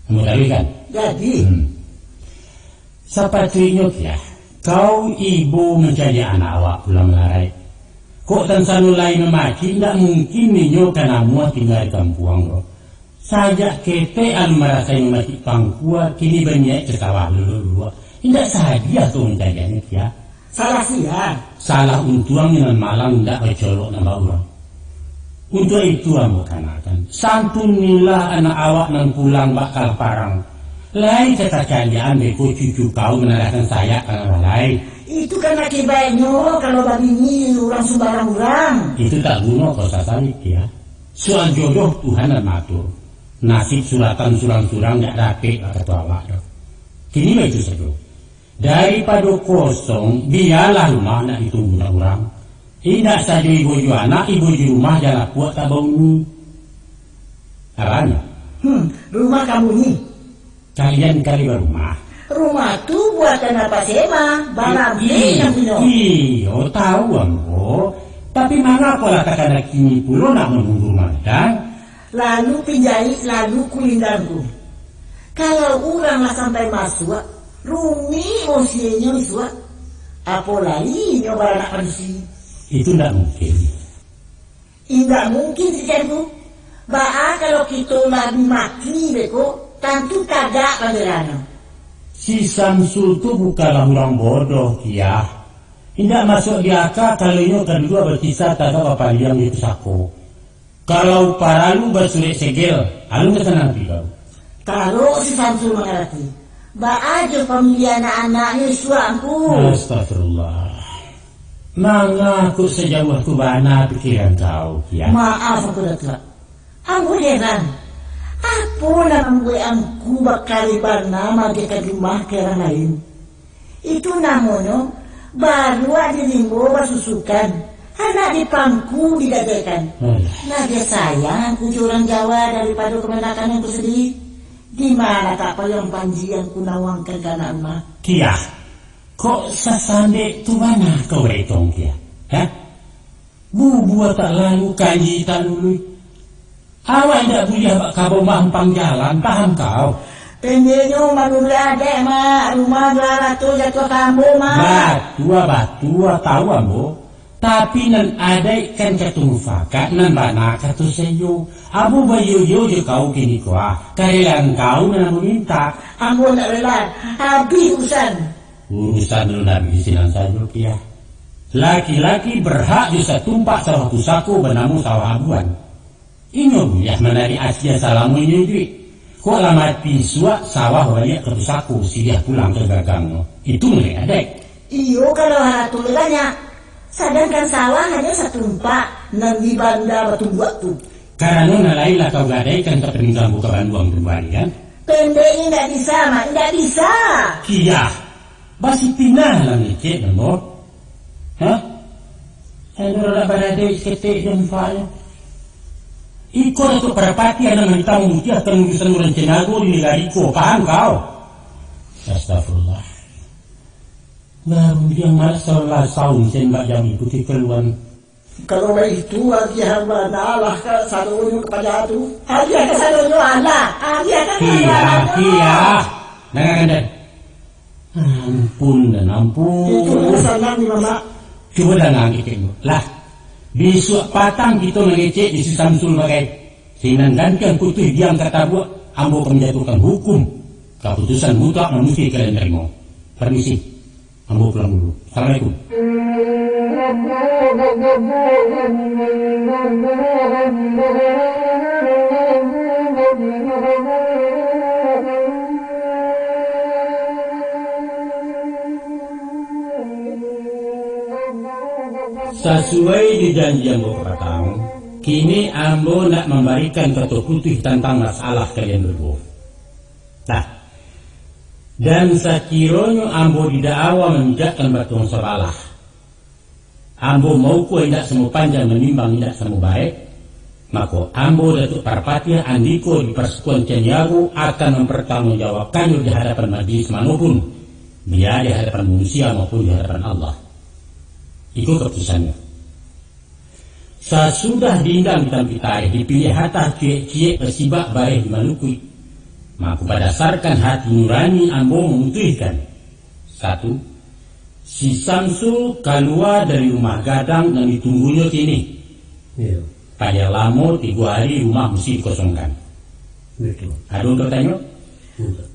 Kamu tahu kan? Jadi. Sepatutnya ya. Kau ibu menjadi anak awak pulang melarai. Kok tan sanulai memaki, tidak mungkin ninyo kanamu tinggal di kampung lo. Sajak kete anu merasa yang mati pangkua, kini banyak tertawa dulu. Tidak sahaja tu menjadinya ya. Salah siya. Salah untuang dengan malang tidak bercolok nama orang. Untuk itu ambo kanakan. Santunilah anak awak nang pulang bakal parang. Lain kata kalian beko cucu kau menandakan saya karena lain. Itu kan akibatnya kalau babi ini orang sembarang orang. Itu tak guna kau sasarik ya. Soal jodoh Tuhan dan matur. Nasib suratan surang-surang gak dapet kata awak dah. Kini itu saja. Daripada kosong, biarlah rumah nak ditunggu orang. Tidak saja ibu ju anak, ibu di rumah jalan kuat tak bangun. Aranya? Rumah kamu ni? Kalian kali berumah. Rumah tu buatan apa sema? Barang beli yang punya. Iyo, tahu ambo. Tapi mengapa lah takkan kini pula nak menunggu rumah dan? Lalu pinjai, lalu kulindangku. Kalau orang lah sampai masuk, rumi usianya masuk. Apa lagi nyoba anak manusia? Itu tidak mungkin. Tidak mungkin cikgu. Ba'a kalau kita lagi mati beko, tentu kagak panderana. Si Samsul tu bukanlah orang bodoh kia. Tidak masuk di akal kalau ini kedua berkisah tak tahu apa dia yang itu sako. Kalau paralu bersulit segel, alu kesenang tidak. Kalau si Samsul mengerti, ba'a je pemilih anak-anaknya suamku. Astagfirullah. Mengaku sejauh tu bana pikiran kau kia. Maaf aku datang. Aku heran. Apa nama gue angku bakal bernama dekat rumah ke orang lain. Itu namanya baru aja limbo bersusukan. Anak di pangku digadekan. Nah dia sayang aku orang Jawa daripada kemenakan yang bersedih. Di mana tak payung panji yang kunawangkan ke anak rumah. Kia, kok sasande tu mana kau retong kia? Hah? Buat tak lalu kanji tak dulu. Awak tidak boleh kabau mampang jalan, paham kau? Pendeknya malu ada mak, rumah 200 jatuh kamu mak. Batu tahu ambo. Tapi nan ada kan ketung fakat nan bana katu seyo. Abu bayu yo je kau kini kuah. Kailan kau nan minta. Ambo nak rela, habis urusan. Urusan lu nak bisinan saja kia. Laki-laki berhak bisa tumpak sawah pusaku benamu sawah abuan. Ingat ya menari Asia salamu ini duit. Kok lama pisua sawah banyak kerusaku si dia pulang ke gagangnya. Itu mulai ada. Iyo kalau haratu banyak. Sedangkan sawah hanya 1 empat nan di banda batu buat tu. Karena nalailah kau gadaikan ke peninggalan buka banduang kembali kan? Pendeknya tidak bisa mak, tidak bisa. Kia, basi pinah lah ngecek nemo. Hah? Saya dah berada ketik dan file. Ikut itu perapati yang mentang bukti akan mengurusan rencanaku di negara Iko. Paham kau? Astagfirullah. Baru dia malas salah saung sembak jam ikuti keluhan. Kalau itu lagi hamba Allah ke salunya kepada itu. Dia ke salunya Allah. Dia ke Kia. Dengar. Ampun dan ampun. Itu urusan nanti mama. Coba dengar ikutmu. Lah. Besok patang kita mengecek di si Samsul bagai sinanggankan putih diam kata buat ambo menjatuhkan hukum keputusan mutlak yang mesti kalian terima. Permisi, ambo pulang dulu. Assalamualaikum. Sesuai di janji ambo pertama, kini ambo nak memberikan ketua putih tentang masalah kalian berdua. Nah, dan sekiranya ambo tidak awal menjakan batuan sebalah, ambo mau ku tidak semua panjang menimbang tidak semua baik, maka ambo Datuk Parpatia Andiko di Persekutuan Caniago akan mempertanggungjawabkannya di hadapan majlis manapun, biar di hadapan manusia maupun di hadapan Allah. Itu keputusannya. Sesudah diundang di Tampitare, dipilih hatta cie-cie persibak bareh di Maluku. Maka berdasarkan hati nurani ambo memutuskan. 1. Si Samsul keluar dari rumah gadang dan ditunggunya sini. Ya. Pada lama 3 hari rumah mesti dikosongkan. Betul. Ada yang bertanya?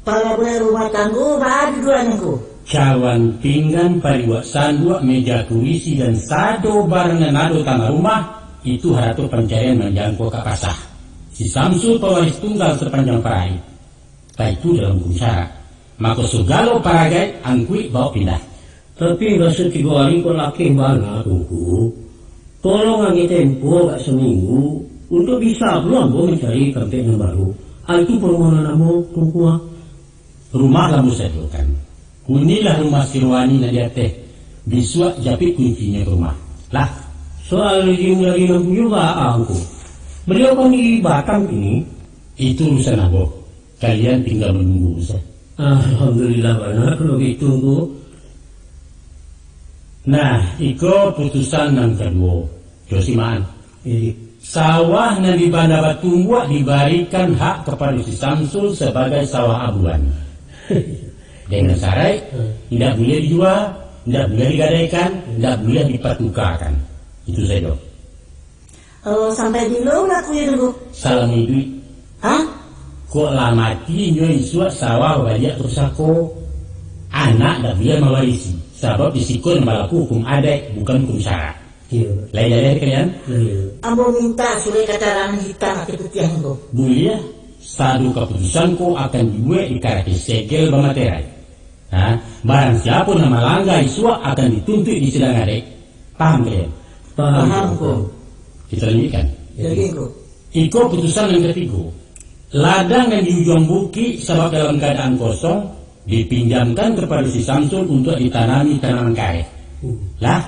Para boleh rumah tangguh, baru dua nengku. Cawan pinggan pariwak sanduk meja kurisi dan sado barengan nado tanah rumah itu haratu pencarian menjangkau ke pasah. Si Samsul pewaris tunggal sepanjang perai. Itu dalam hukum syarat. Maka segala paragai angkui bawa pindah. Tapi rasa 3 hari kau laki mana tunggu. Tolong lagi tempo agak seminggu. untuk bisa belum ambo mencari kampung yang baru. Itu permohonan ambo tunggu. Rumah kamu sedokan. Kunilah rumah Sirwani na dia teh. Biswa japit kuncinya ke rumah. Lah, soal lagi lampu juga aku. Beliau kan di Batam ini. Itu urusan ambo. Kalian tinggal menunggu saja. Alhamdulillah benar kalau ditunggu. Nah, iko putusan yang kedua. Josiman. Sawah yang di Banda Batumbua diberikan hak kepada si Samsul sebagai sawah abuan. Dengan syarat tidak boleh dijual, tidak boleh digadaikan, tidak boleh dipertukarkan. Itu saja. Sampai dulu aku ya dulu. Salam itu. Hah? Kok lama tinyo isua sawah banyak tersako. Anak tak boleh mewarisi. Sebab disikun melaku hukum adat bukan hukum syarat. Lain-lain kalian? Ambo minta surat keterangan hitam atau putih ambo. Boleh. Satu keputusanku akan dibuat di karaki segel bamaterai. Barang siapa nama langgar isua akan dituntut di sidang adik. Paham kalian? Paham kok. Kita lanjutkan. Jadi kok. Iko putusan yang ketiga. Ladang yang di ujung bukit sebab dalam keadaan kosong dipinjamkan kepada si Samsul untuk ditanami tanaman karet. Lah,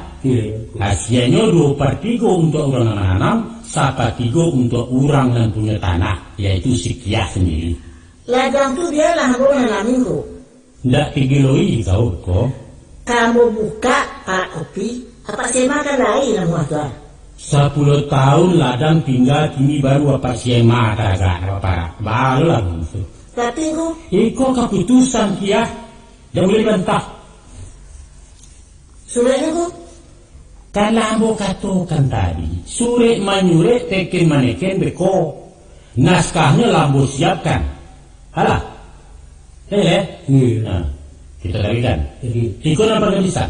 hasilnya 2/3 untuk orang menanam, 1/3 untuk orang yang punya tanah, yaitu si Kiah sendiri. Ladang tu dia lah ambo nanamin kok. Ndak digiloi kau kok. Kamu buka Pak Kopi, apa saya makan lain ambo ada. 10 tahun ladang tinggal kini baru apa siema kagak apa baru lah gitu. Tapi kok Iko keputusan Kiah, jangan boleh bantah. suratnya kok. Kalau ambo katakan tadi, sure manyure teken maneken beko, naskahnya lambo siapkan. Halah, nah, kita berikan. Ikut apa tulisan?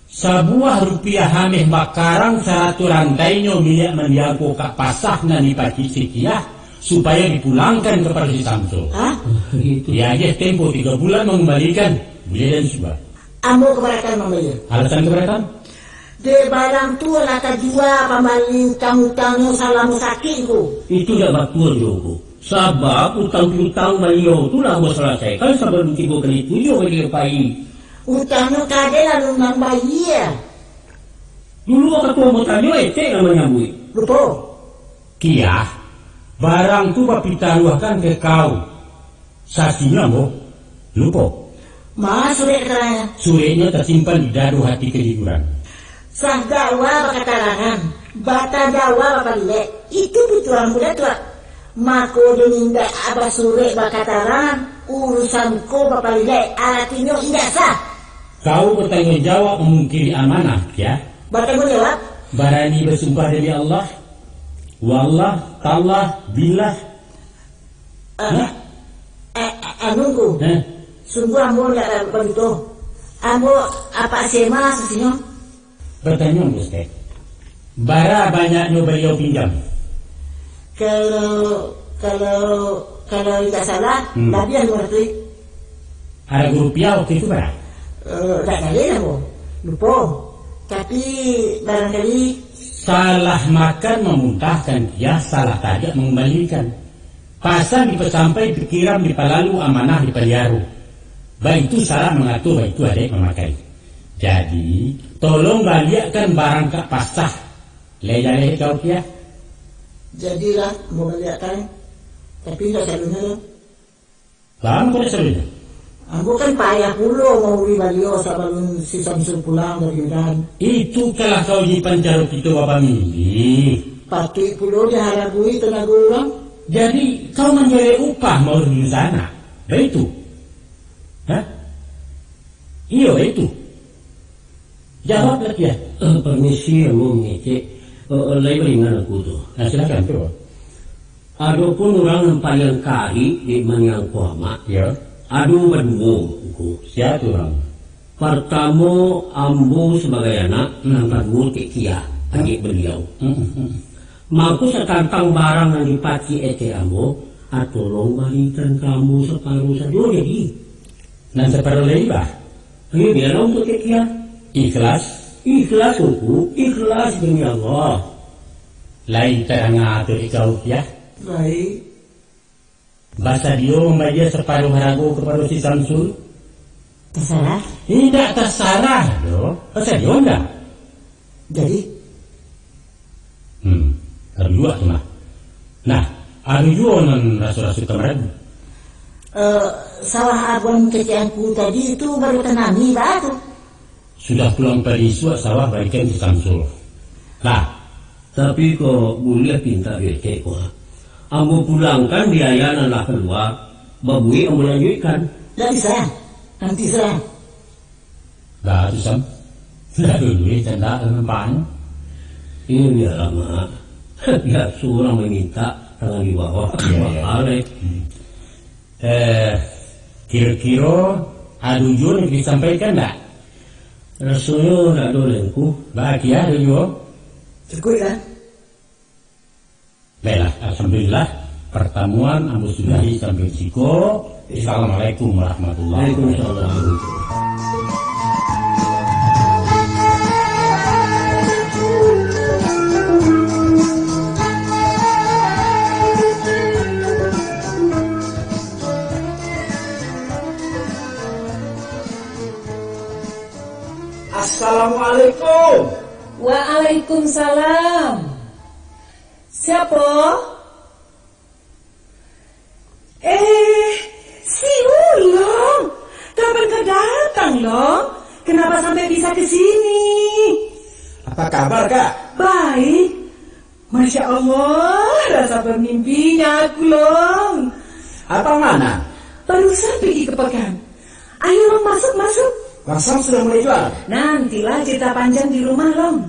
Sebuah rupiah hameh bakarang satu rantainya milik mendiangku kak pasah nani pagi Kiah supaya dipulangkan kepada si Samsul. Hah? Ya aja tempo 3 bulan mengembalikan, boleh dan sudah. Ambo keberatan membayar. Alasan keberatan? De barang tu lah jual pembalik utang-utangnya salam sakit ku. Itu dah betul juga. Sebab utang-utang beliau tu lah mau selesaikan sebelum 3 kali 7 bagi lepai. Utangnya kade lalu nang bayar. Dulu ketua mutanya namanya bui. Lupa. Kiah, barang tu bapi taruhkan ke kau. Saksinya mo, lupa. Mas surat keterangan. Suratnya tersimpan di dadu hati kejujuran. Sah dakwa keterangan. Bata dakwa balik. Itu pituan muda tua. Mako dinindak abah surat keterangan. Urusanku bapalilek. Artinya tidak sah. Kau bertanggung jawab memungkiri amanah, ya? Bertanggung jawab. Barani bersumpah demi Allah. Wallah, tallah, billah. Anungku. Sungguh ambo tidak begitu. Ambo apa sema sesinya? Bertanya Ustaz. Bara banyaknya beliau pinjam. Kalau tidak salah, tadi yang berarti. Ada rupiah waktu itu berapa? Tak kali ambo. Lupa. Tapi barangkali Salah makan memuntahkan dia, salah tajak mengembalikan. Pasang dipesampai pikiran dipalalu amanah dipeliaru. Baik itu salah mengatur, baik itu adik memakai. Jadi, tolong baliakkan barang kak pasah. Lejah kau kia. jadilah mau baliakkan. Tapi tidak selalunya. Bang, kau selalunya? Aku kan payah pula mau beli baliho sebelum si Samsul pulang dari Medan. Itu kalah kau di pancaruk itu Bapak milih. Patut pula diharapui tenaga orang. Jadi kau menjadi upah mau di sana. Baik itu. Hah? Iya itu. Jawablah dia. Permisi ambo ngecek. Lain beringan aku tu. Nah silakan tu. Adapun orang yang paling kari di Manyang Kuama. Ya. Aduh berdua aku. Siapa orang? Pertama ambo sebagai anak angkat ke Kiah adik beliau. Mampu sekantang barang yang dipaci ete ambo, tolong balikan kamu separuh saja jadi. Dan separuh lagi bah? Ini biar untuk ke Kiah. Ikhlas. Ikhlas aku, ikhlas demi Allah. Lain terang atur ikau ya. Baik. Bahasa dia membaca separuh ragu kepada si Samsul. Tersalah. Tidak tersalah doh. Bahasa dia enggak. Jadi Berdua tu nah, ada juga non rasul-rasul kemarin. sawah abang kecianku tadi itu baru tanami batu. Sudah pulang pergi suat sawah balikan si Samsul. Lah, Tapi kok boleh pinta bete kok. Ambo pulangkan biaya lah keluar. Babui ambo lanjutkan. Tidak bisa. Nanti serang. dah tu Sam. Dah dulu tanda nampaknya. Ini lama. Ya seorang meminta tangan di bawah. Mahal. Kira-kira ada juga yang disampaikan tak? Rasanya tak dolengku. Bahagia ada juga. Cukup kan? Baiklah, alhamdulillah pertemuan ambo sudahi sampai siko. Assalamualaikum warahmatullahi wabarakatuh. Assalamualaikum. Waalaikumsalam. Siapa? Si Ulong. Kapan kau datang, Long? Kenapa sampai bisa ke sini? Apa kabar, Kak? Baik. Masya Allah, rasa bermimpinya aku, Long. Abang mana? Barusan pergi ke pekan. Ayo, Long, masuk. Langsung sudah mulai jual. Nantilah cerita panjang di rumah, Long.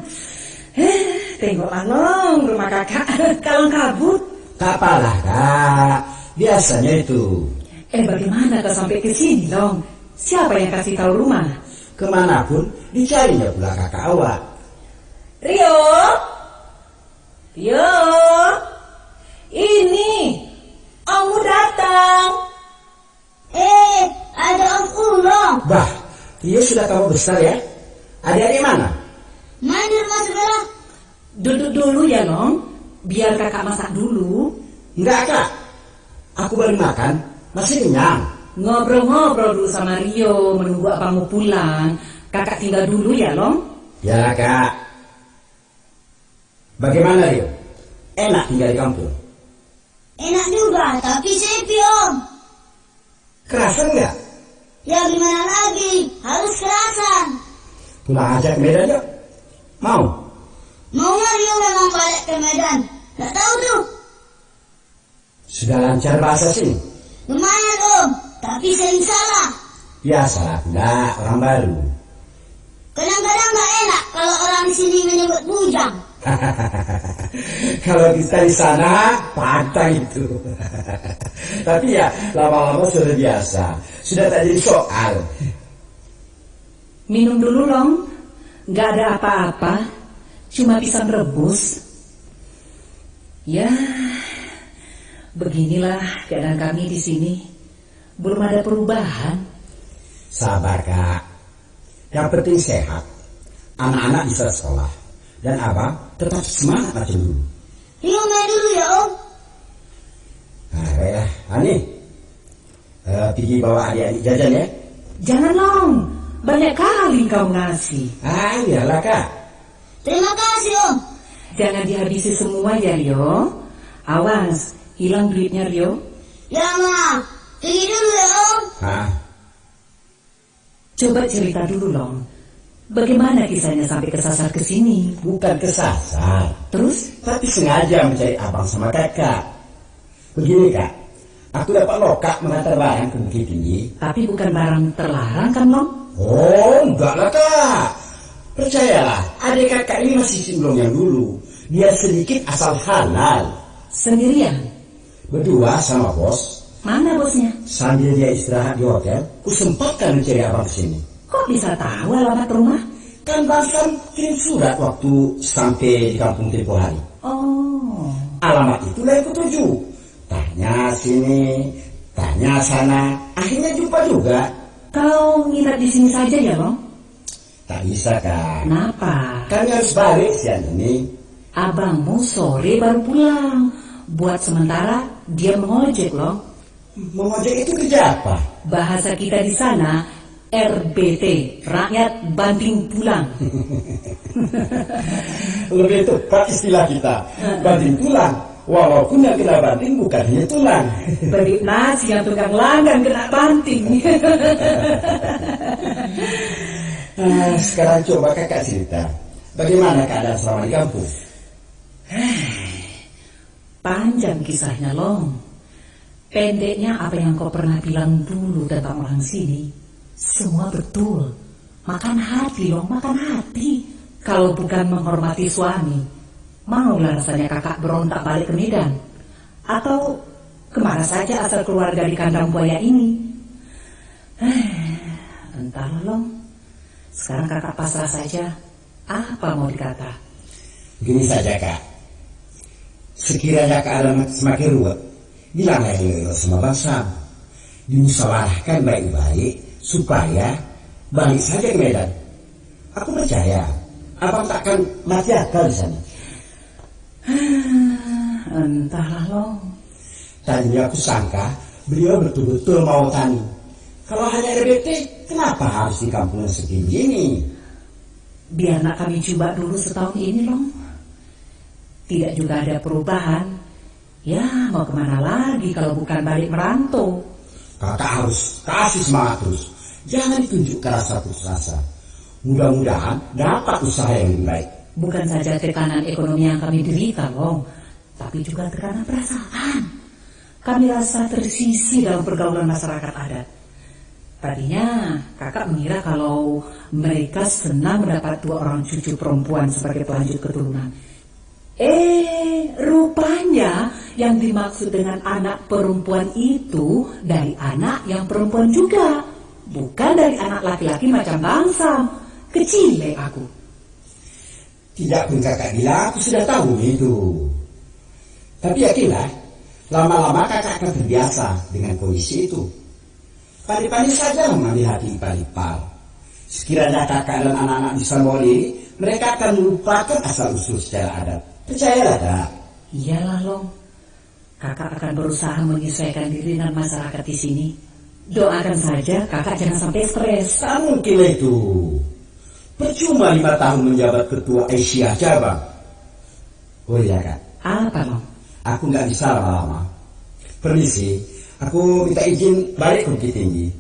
Tengoklah, Long, rumah kakak kalang kabut. Tak apalah, Kak. Biasanya itu. Bagaimana kau sampai ke sini, Long? Siapa yang kasih tahu rumah? Kemanapun dicarinya pula kakak awak. Rio, ini Om datang. Ada Om Ulong. Bah, dia sudah kamu besar ya? Adik-adik mana? Main di rumah sebelah. Duduk dulu ya, Long. Biar kakak masak dulu. Enggak, Kak. Aku baru makan, masih kenyang. Ngobrol-ngobrol dulu sama Rio, menunggu abang mau pulang. Kakak tinggal dulu ya, Long. Ya, Kak. Bagaimana, Rio? Enak tinggal di kampung? Enak juga, tapi sepi Om. Kerasan nggak? Ya gimana lagi, harus kerasan. Pulang aja ke Medan yuk. Mau? Maunya Rio memang balik ke Medan. Gak tahu tuh. Sudah lancar bahasa sini? Lumayan Om, tapi sering salah. Biasalah pula orang baru. Kadang-kadang gak enak kalau orang di sini menyebut bujang. Kalau kita di sana pantang itu. Tapi ya lama-lama sudah biasa. Sudah tak jadi soal. Minum dulu, Long. Nggak ada apa-apa. Cuma pisang rebus. Ya, beginilah keadaan kami di sini. Belum ada perubahan. Sabar, Kak. Yang penting sehat. Anak-anak bisa sekolah. Dan abang tetap semangat macam dulu. Rio main dulu ya Om. Nah, baiklah. Ani, pergi bawa adik-adik jajan ya. Jangan, Long. Banyak kali kau ngasih. Iyalah, Kak. Terima kasih Om. Jangan dihabisi semua ya, Rio. Awas, hilang duitnya, Rio. Ya Ma, pergi dulu ya Om. Coba cerita dulu, Long. Bagaimana kisahnya sampai kesasar ke sini? Bukan kesasar, Terus? tapi sengaja mencari abang sama kakak. Begini, Kak. Aku dapat lokak mengantar barang ke Bukit Tinggi. Tapi bukan barang terlarang kan, Long? Oh, enggak lah, Kak. Percayalah, adik kakak ini masih singlong yang dulu. Dia sedikit asal halal. Sendirian? Berdua sama bos. Mana bosnya? Sambil dia istirahat di hotel, ku sempatkan mencari abang kesini. Kok bisa tahu alamat rumah? Kan Bang Sam kirim surat waktu sampai di kampung tempoh hari. Oh. Alamat itulah yang kutuju. Tanya sini, tanya sana, akhirnya jumpa juga. Kau nginap di sini saja ya, Long? Tak bisa, Kak. Kenapa? Kami harus balik siang ini. Abangmu sore baru pulang. Buat sementara dia mengojek loh. Mengojek itu kerja apa? Bahasa kita di sana RBT, rakyat banting tulang. Lebih tepat istilah kita, banting tulang. Walaupun yang kena banting bukan hanya tulang. Beri nasi yang tukang langgan kena banting. Sekarang coba kakak cerita, bagaimana keadaan selama di kampung? Panjang kisahnya, Long. Pendeknya apa yang kau pernah bilang dulu tentang orang sini, semua betul. Makan hati, Long, makan hati. Kalau bukan menghormati suami, maulah rasanya kakak berontak balik ke Medan. Atau kemana saja asal keluarga di kandang buaya ini. Entahlah, Long. Sekarang kakak pasrah saja. Apa mau dikata? Begini saja, Kak. Sekiranya keadaan semakin ruwet, bilanglah yang sama bangsa. Dimusawarahkan baik-baik supaya balik saja ke Medan. Aku percaya abang takkan mati akal di sana. Entahlah, Long. Tadinya aku sangka beliau betul-betul mau tani. Kalau hanya RBT, kenapa harus di kampung yang setinggi ini? Biar nak kami coba dulu setahun ini, Long. Tidak juga ada perubahan. Ya, mau kemana lagi kalau bukan balik merantau? Kakak harus kasih semangat terus. Jangan ditunjukkan rasa putus asa. Mudah-mudahan dapat usaha yang lebih baik. Bukan saja tekanan ekonomi yang kami derita, Long, tapi juga tekanan perasaan. Kami rasa tersisih dalam pergaulan masyarakat adat. Tadinya kakak mengira kalau mereka senang mendapat 2 orang cucu perempuan sebagai pelanjut keturunan. Rupanya yang dimaksud dengan anak perempuan itu dari anak yang perempuan juga, bukan dari anak laki-laki macam bangsa. Kecil aku. Tidak pun kakak bilang, aku sudah tahu itu. Tapi yakinlah, lama-lama kakak akan terbiasa dengan kondisi itu. Pandai-pandai saja mengambil hati ipar-ipar. Sekiranya kakak dan anak-anak bisa bawa diri, mereka akan melupakan asal-usul secara adat. Percayalah, Kak. Iyalah, Long. Kakak akan berusaha menyesuaikan diri dengan masyarakat di sini. Doakan saja kakak jangan sampai stres. Tak mungkin itu. Percuma 5 tahun menjabat ketua Asia cabang. Oh iya, Kak. Apa, Long? Aku nggak bisa lama-lama. Permisi, aku minta izin balik ke Bukit Tinggi.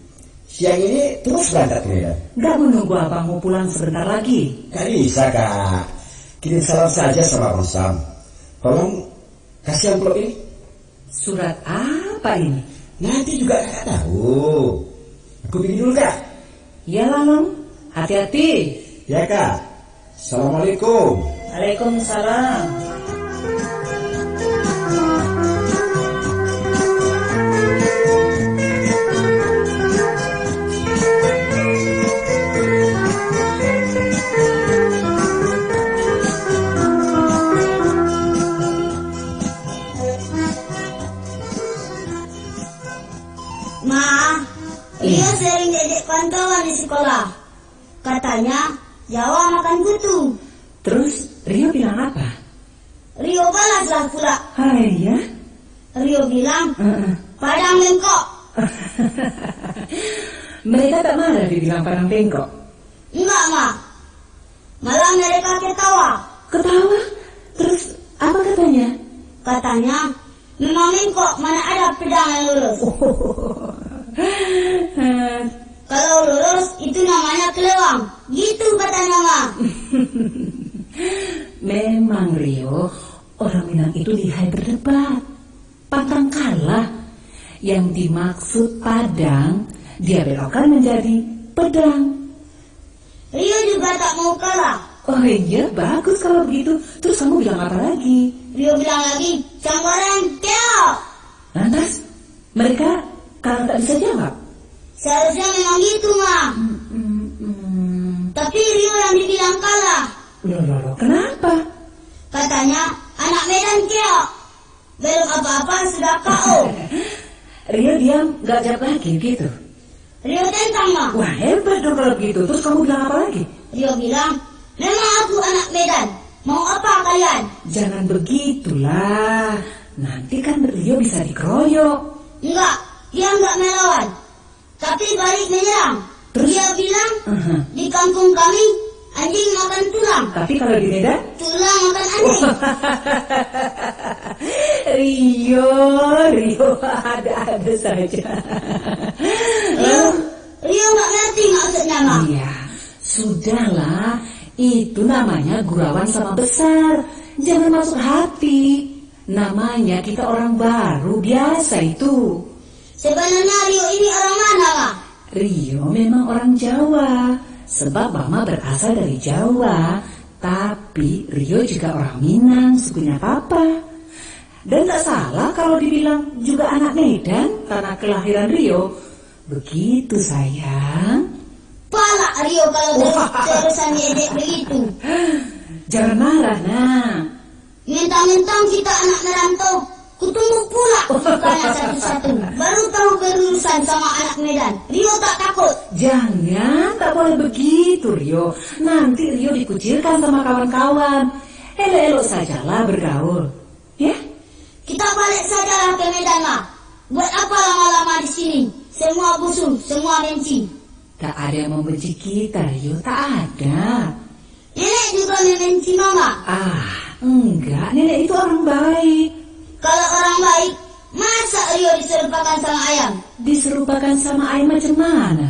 Siang ini terus berangkat ke Medan. Gak menunggu abangmu pulang sebentar lagi? Gak bisa, Kak. Kirim salam saja sama Bang Sam. Tolong kasih amplop ini. Surat apa ini? Nanti juga kakak tahu. Aku pergi dulu, Kak. Iyalah, Long. Hati-hati. Ya, Kak. Assalamualaikum. Waalaikumsalam. Rio sering diajak pantauan di sekolah. Katanya Jawa makan kutu. Terus Rio bilang apa? Rio balaslah pula. Hai ya? Rio bilang Padang bengkok. Mereka tak marah dibilang Padang bengkok? Enggak, Ma. Malah mereka ketawa. Ketawa? Terus apa katanya? Katanya memang bengkok, mana ada pedang yang lurus. Kalau lurus itu namanya kelewang. Gitu katanya, Ma. Memang Rio, orang Minang itu lihai berdebat. Pantang kalah. Yang dimaksud padang, dia belokkan menjadi pedang. Rio juga tak mau kalah. Oh iya, bagus kalau begitu. Terus kamu bilang apa lagi? Rio bilang lagi, Canggoren keok. Lantas, mereka kalau tak bisa jawab? Seharusnya memang gitu, Ma. Tapi Rio yang dibilang kalah. Loh, kenapa? Katanya anak Medan keok. Belum apa-apa sudah KO. Rio diam, gak jawab lagi gitu? Rio tentang, Ma. Wah, hebat dong kalau begitu. Terus kamu bilang apa lagi? Rio bilang, memang aku anak Medan. Mau apa kalian? jangan begitulah. Nanti kan Rio bisa dikeroyok. Enggak, dia enggak melawan. Tapi balik menyerang. Terus? Dia bilang, di kampung kami, anjing makan tulang. Tapi kalau di Medan? Tulang makan anjing. Rio, ada-ada saja. Rio nggak ngerti maksudnya, Mak. Iya, sudahlah. Itu namanya gurauan sama besar. Jangan masuk hati. Namanya kita orang baru, biasa itu. Sebenarnya Rio ini orang mana, Mak? Rio memang orang Jawa. Sebab Mama berasal dari Jawa. Tapi Rio juga orang Minang, sukunya Papa. Dan tak salah kalau dibilang juga anak Medan, tanah kelahiran Rio. Begitu sayang. Palak Rio kalau terusan diedek begitu. Jangan marah, nak. Mentang-mentang kita anak merantau, kutumbuk pula mukanya satu-satu. Baru tahu berurusan sama anak Medan. Rio tak takut. Jangan, tak boleh begitu Rio. Nanti Rio dikucilkan sama kawan-kawan. Elok-elok sajalah bergaul. Ya? Kita balik sajalah ke Medan, Ma. Buat apa lama-lama di sini? Semua busuk, semua benci. Tak ada yang membenci kita, Rio. Tak ada. Nenek juga membenci Mama. Enggak. Nenek itu orang baik. Kalau orang baik, masa Rio diserupakan sama ayam? Diserupakan sama ayam macam mana?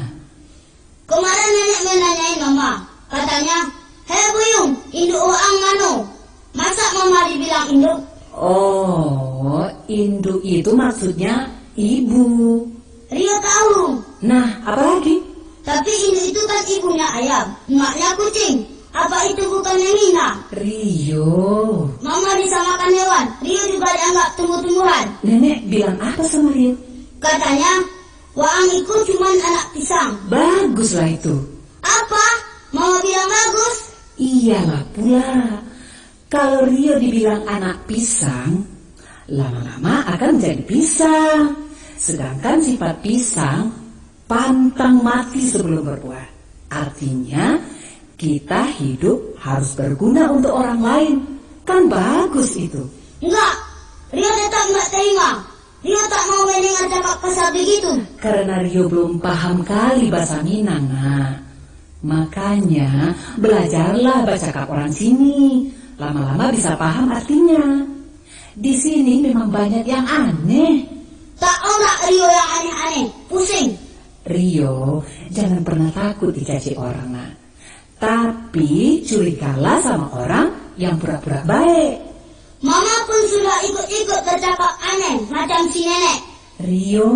Kemarin nenek menanyain Mama. Katanya, hei Buyung, induk oang mano? Masa Mama dibilang induk? Oh, induk itu maksudnya ibu. Rio tahu. Nah, apa lagi? Tapi induk itu kan ibunya ayam, emaknya kucing. Apa itu bukan menghina? Rio. Mama disamakan hewan, Rio juga dianggap tumbuh-tumbuhan. Nenek bilang apa sama Rio? Katanya, Waang itu cuma anak pisang. Baguslah itu. Apa? Mama bilang bagus? Iyalah pula. Kalau Rio dibilang anak pisang, lama-lama akan menjadi pisang. Sedangkan sifat pisang pantang mati sebelum berbuah. Artinya kita hidup harus berguna untuk orang lain. Kan bagus itu. Enggak, Rio tetap enggak terima. Rio tak mau mendengar cakap kasar begitu. Karena Rio belum paham kali bahasa Minang, nak. Makanya belajarlah bercakap orang sini. Lama-lama bisa paham artinya. Di sini memang banyak yang aneh. Tak enggak Rio yang aneh-aneh, pusing. Rio, jangan pernah takut dicaci orang, nak. Tapi curigalah sama orang yang pura-pura baik. Mama pun sudah ikut-ikut bercakap aneh macam si nenek. Rio.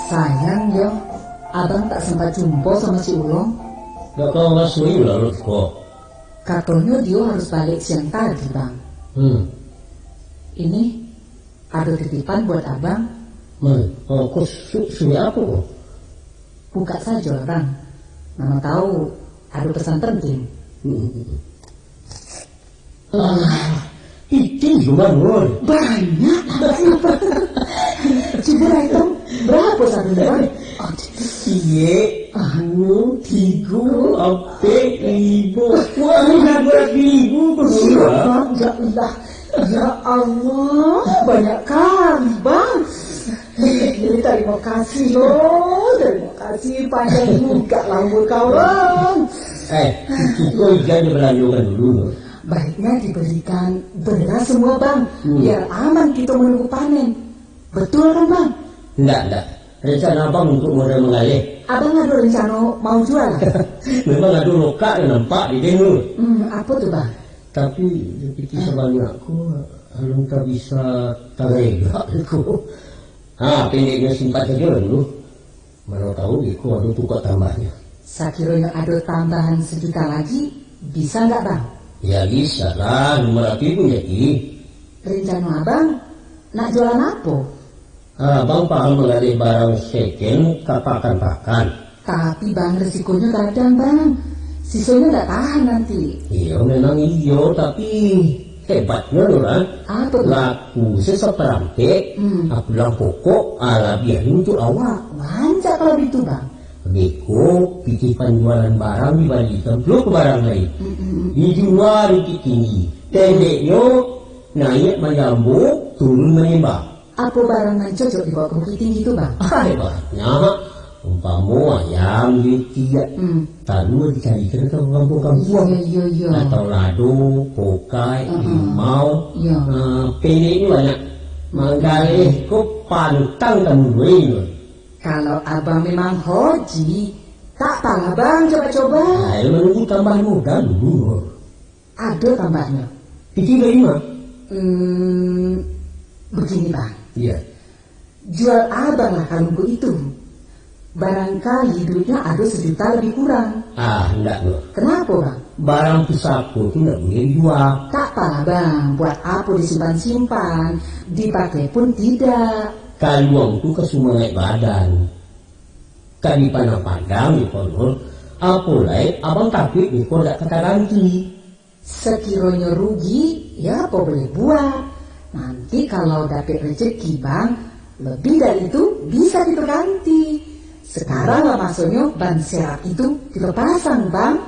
Sayang yo, abang tak sempat jumpa sama si Ulong. Gak kau masuk lah kok. Katanya dia harus balik siang tadi, bang. Ini ada titipan buat abang. Kau suruh apa kok? Buka saja, bang. Mana tahu ada pesan penting. Itu cuma Banyak. Coba itu berapa satu bang? Iya, tiga, empat, lima. Wah, ini 2.000 berdua. Ya Allah, banyak kali bang. Terima kasih loh, terima kasih, panjang juga lah umur kau bang. Kau jangan belanjakan dulu. Baiknya diberikan beras semua bang, biar aman kita menunggu panen. Betul kan bang? Enggak. Rencana abang untuk modal mengalir. Abang ada rencana mau jual? Memang ada lokak yang nampak di dengar. Apa tuh bang? Tapi rezeki sebanyak aku, alangkah bisa tarega aku. Pendeknya simpan saja dulu. Mana tahu aku ada tukar tambahnya. Sekiranya ada tambahan 1 juta lagi, Bisa nggak bang? Ya bisa lah, 500.000 jadi. Rencana abang nak jualan apa? Abang paham mengalih barang second kapakan-pakan. Tapi bang resikonya kadang bang, sisanya nggak tahan nanti. Iya memang iya, tapi hebatnya loh kan. Apa tuh? Laku seseperangke, aku bilang pokok ala biarin untuk awak. Lancar kalau gitu bang. Beko titipan jualan barang dibalikan belum ke barang lain. Dijual di tinggi. Pendeknya naik menyambung, turun menembak. Apa barang yang cocok dibawa ke bukit tinggi itu bang? Hebatnya umpama ayam dia taruh dicarikan ke kampung-kampung. Iya. Atau lado, pokai, limau. Iya. Pendeknya banyak. Manggalih kok pantang kamu dua. Kalau abang memang hoji, tak apa bang coba-coba. Saya menunggu tambahan modal dulu. Ada tambahnya. Pikir dari mana? Begini bang, Iya. jual abang lah kalungku itu. Barangkali duitnya ada 1 juta lebih kurang. Enggak loh. Kenapa bang? Barang pusatku itu enggak boleh dijual. Tak apa bang, buat apa disimpan-simpan, dipakai pun tidak. Kaluang itu kesuma naik badan. Kan di pandang-pandang di kolor. Apalagi abang takut di kolor tak kata ganti. Sekiranya rugi, ya apa boleh buat. Nanti kalau dapat rezeki bang, lebih dari itu bisa diperganti. Sekarang lah maksudnya ban serap itu dipasang bang.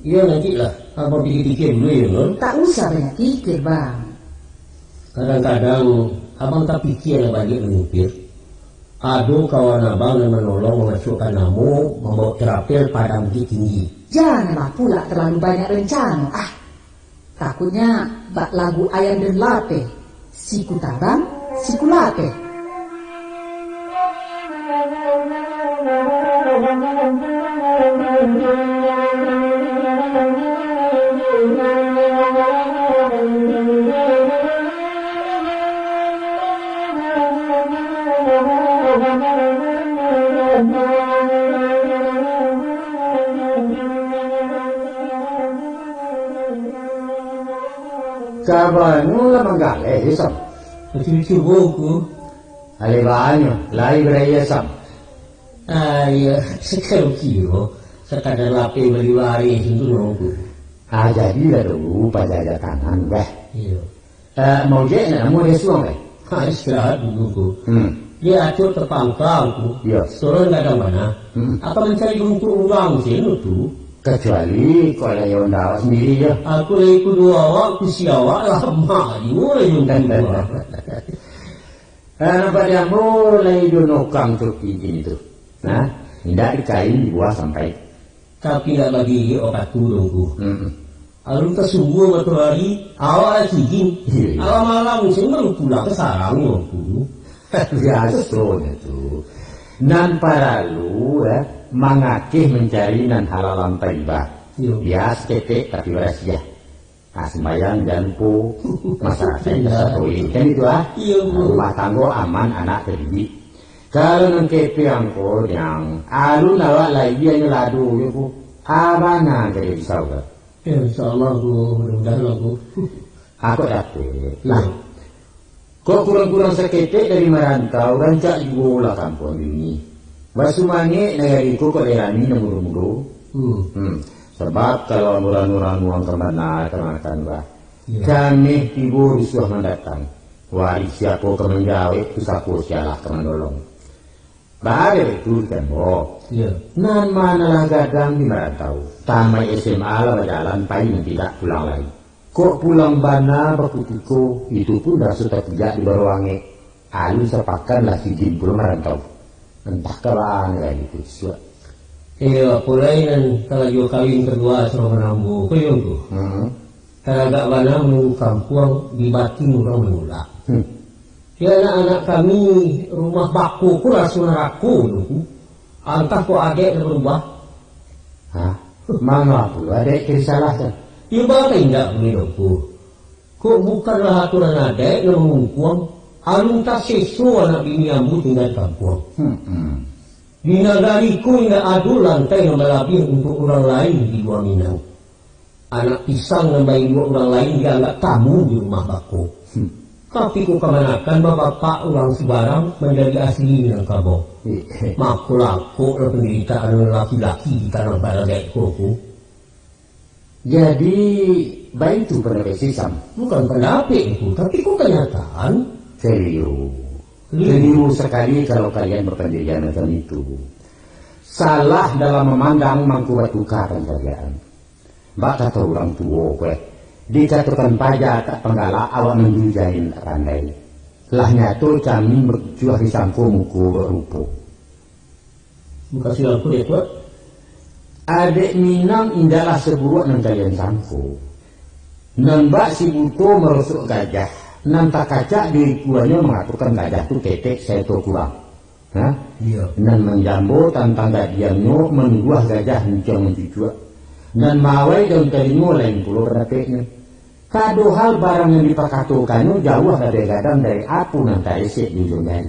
Iya nanti lah. Abang pikir-pikir dulu ya non. Tak usah banyak pikir bang. Kadang-kadang abang tak pikir lah balik mengupir. Ada kawan abang yang menolong memasukkan namu membawa terapel pada bukit tinggi. Janganlah pula terlalu banyak rencana. Takutnya bak lagu ayam dan lape. Siku tabang, siku lape. Kabarnya lah menggalih sam. Cucu buku. Ale banyak, lai beraya sam. Iya, sekarang kira. Sekadar lape beli waris itu nunggu. Jadilah dulu pada ada kanan weh. Iya. Mau je nak mau dia suang weh. Istirahat dulu. Dia atur terpangkal. Iya. Turun nggak ada mana. Apa mencari untuk uang sih itu? Kecuali kalau yang dah sendiri ya. Aku ikut dua awak, kusi awak lama juga yang dua. Nampak dia mulai donokang turki gini tu. Nah, tidak dikain dibuah sampai. Tapi nggak bagi obat turunku. Alun kesungguh matahari, awak lagi gini. Awak malam sih baru pulang ke sarang aku. Biasanya tu. Nan para lu mengakih mencari nan halalan taibah. Bias ketek tapi berasiah. Sembayang janpo masyarakat disatuin kan itu rumah tangga aman anak terdidik. Kalau nan kepe angko yang alun awak lagi yang ladu ya bu abana jadi bisa kan. Insyaallah bu mudah-mudahan aku. Aku dapet lah. Kok kurang-kurang seketek dari merantau rancak juga lah kampung ini. Basumange negariku kok derani nemuru-muru. Sebab kalau murah-murah uang kemana kemakan bah. Kami tibu disuah mendatang. Waris siapa kemenjawe itu sapu sialah kemandolong. Bahaya itu kan boh. Nan manalah gadang di merantau. Tamai SMA lah berjalan paling tidak pulang lagi. Kok pulang bana berputiko itu pun dah sudah tidak di Baruange. Alun sepakan lah si jimpul merantau. Entah kalah lagi itu. Iya, pulai dan kalau juga kawin kedua sama menambu, kau yang tu. Kalau agak bana menunggu kampung di batin orang menolak. Ya anak-anak kami rumah baku ku langsung neraku dulu. Entah kok adek berubah. Mana pula adek kirisalah kan? Ya bapak tidak menidokku. Kok bukanlah aturan adek yang mengungkuang. Alun tak sesu anak bini ambu tinggal kampung. Di negariku tidak ada lantai yang melabih untuk orang lain di luar Minang. Anak pisang nambahin dua orang lain dianggap tamu di rumah bako. Tapi ku kemanakan bapak orang sebarang menjadi asli Minangkabau. Maku laku penderitaan laki-laki di tanah baradekku. Jadi baik itu pendapat Sisam. Bukan pendapat itu, tapi ku kenyataan. Keliru sekali kalau kalian berpendirian macam itu. Salah dalam memandang mangku batu karang kalian. Mbak kata orang tua kue, dicatukan pajak tak penggalak awak menjujain tak pandai. Lahnya tu kami berjuah di sangko muku berupo. Bukan silangku deh kuat. Adik Minang indahlah seburuk nan kalian sangko. Nan mbak si buto merosok gajah. Nan tak kacak diri kuanya mengaturkan gajah tu ketek seto kurang. Hah? Iya. Nan menjambo tantang gadiannya menguah gajah mencong mencucuk. Dan mawai daun telingo lain pulau berdapetnya. Kado hal barang yang dipakatokannya jauh kadang-kadang dari apu nan tak esek di ujungnya.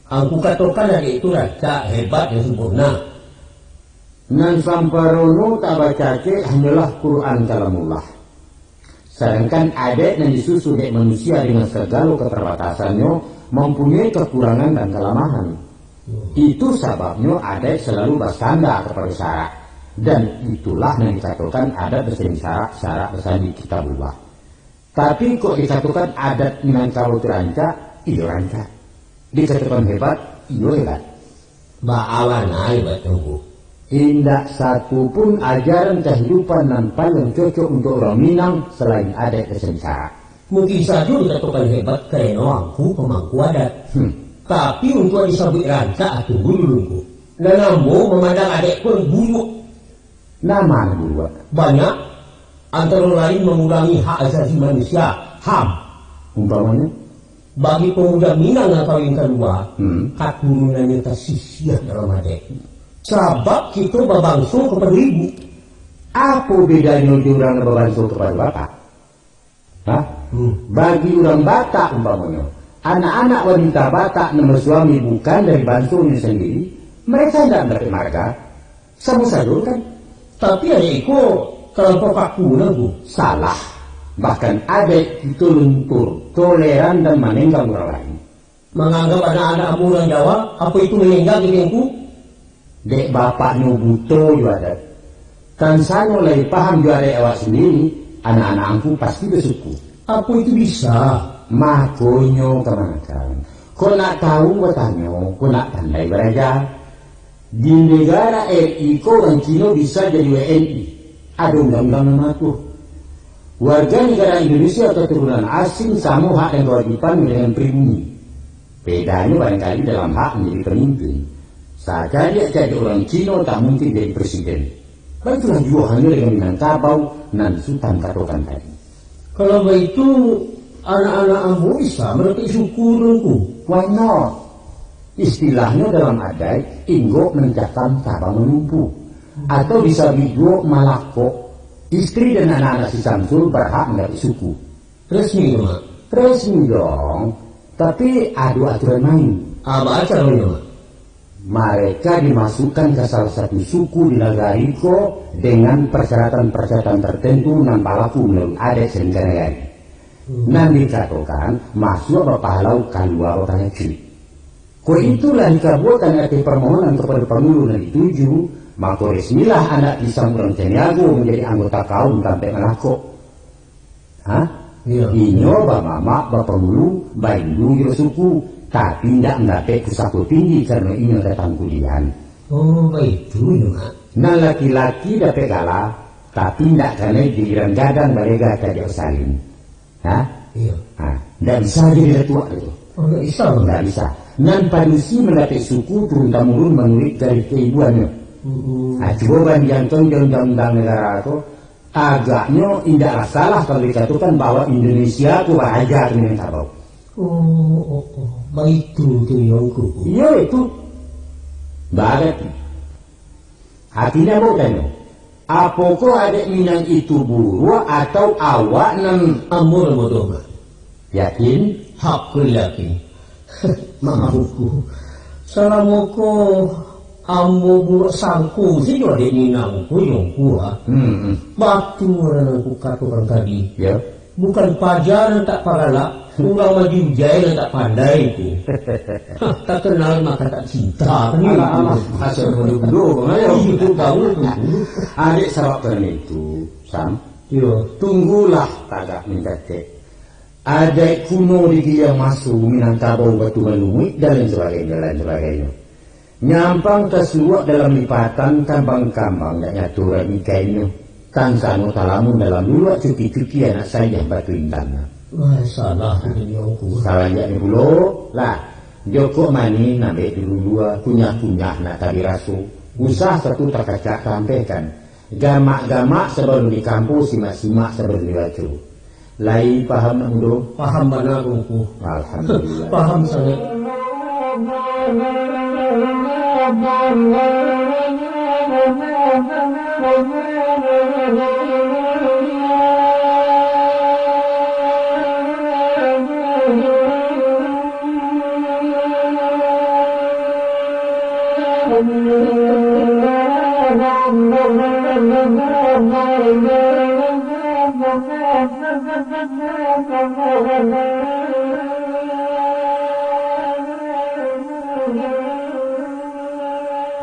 Aku katakan dari itu raja hebat yang sempurna. Nan samparono tak baca ke hanyalah Quran kalamullah. Sedangkan adik yang disusu dek manusia dengan segala keterbatasannya mempunyai kekurangan dan kelemahan. Itu sebabnya adik selalu bersandar kepada syarat. Dan itulah yang dikatakan adat bersama syarat bersama kitabullah. Tapi kok dikatakan adat Minangkabau terancak, iya rancak. Dikatakan hebat, iya hebat. Baawan hebat tunggu. Tidak satu pun ajaran kehidupan yang paling cocok untuk orang Minang selain adat bersama syarat. Mungkin saja dikatakan hebat karena aku pemangku adat. Tapi untuk disebut rancak atau dulu. Dan ambo memandang adekku yang buruk. Nama dua Banyak, antara lain mengurangi hak asasi manusia, HAM. umpamanya Bagi pemuda Minang yang kawin kedua, keturunannya tersisih dalam adek. Sebab kita berbangsa kepada ibu. apa bedanya di orang berbangsa kepada bapak? Hah? Bagi orang Batak umpamanya, anak-anak wanita Batak nomor suami bukan dari bangsonya sendiri, mereka tidak mendapat marga. Sama saja kan? Tapi adekku terlampau kaku bu. Salah. Bahkan adek itu luntur, toleran dan menenggang orang lain. Menganggap anak-anak orang Jawa, apa itu menenggang diriku? Dek bapaknya buto juga ada. Kan saya mulai paham juga adek awak sendiri, anak-anak aku pasti bersuku. Apa itu bisa? Makonyo kemanakan. Kau nak tahu bertanya, kau nak pandai belajar. Di negara RI orang Cina bisa jadi WNI. Ada undang-undang yang mengatur. Warga negara Indonesia atau keturunan asing sama hak dan kewajiban dengan pribumi. Bedanya barangkali dalam hak menjadi pemimpin. Saat dia jadi orang Cina tak mungkin jadi presiden. Baiklah juga hanya dengan Minangkabau dan Sultan katakan tadi. Kalau begitu anak-anak ambo bisa meretik syukur dengku. Why not? Istilahnya dalam adat, inggo menjakan tabang menumpu. Atau bisa bigo malako. Istri dan anak-anak si Samsul berhak mendapat suku. Resmi mak. Resmi dong. Tapi ada aturan main. Apa acaranya mak? Mereka dimasukkan ke salah satu suku di Nagariko dengan persyaratan-persyaratan tertentu dan berlaku menurut adat senegara. Nanti dikatakan masuk pahalau kalua orang kecil. Kau itulah dikabulkan arti permohonan kepada pemilu dan dituju, maka resmilah anak pisang orang Ceniago menjadi anggota kaum sampai melako. Hah? Iya. Inyo mama bapak mulu baindu juga suku, tapi tidak mendapat pusako tinggi karena inyo datang kuliah. Oh, itu ya mak. Nah laki-laki dapat galah, tapi tidak karena giliran gadang mereka kajak salin. Hah? Iya. Tidak bisa jadi tua itu. Oh, nggak bisa mak. Tidak bisa. Nan padusi mendapat suku turun-temurun menurut dari keibuannya. Coba bandingkan dengan undang-undang negara itu, agaknya tidak salah kalau dikatakan bahwa Indonesia itu belajar Minangkabau. Baik itu yongku. Iya itu. Barat. Hatinya bukan. Apakah adik Minang itu buruk atau awak nan Amor bodoh mak. yakin? Hakul yakin. Maafku. Salamuku ambo buat sangku sih juga dek ninang ku yang kuah. Batu orang ku kata orang tadi. Ya. Bukan pajaran tak paralak, orang maju jaya tak pandai itu. Tak kenal maka tak cinta. Alah, hasil bodoh-bodoh. Itu tahu tu. Adik sebabkan itu, Sam. Yo, Tunggulah tagak mencatek. Adik kuno di dia masuk Minangkabau Batu Malumit dan lain sebagainya. Nyampang kesuak dalam lipatan kambang-kambang dan nyaturan ikainya. Kan sano talamun dalam dulu cuki-cuki anak saya Batu Intan. Salah ini aku. Salahnya ni dulu lah. Joko mani nambah dulu dua kunyah-kunyah nak tadi rasu. Usah satu terkacak sampaikan. Gamak-gamak sebelum di kampus, simak-simak sebelum di baju. Lai paham nak mudo? Paham benar aku. Alhamdulillah. Paham sangat.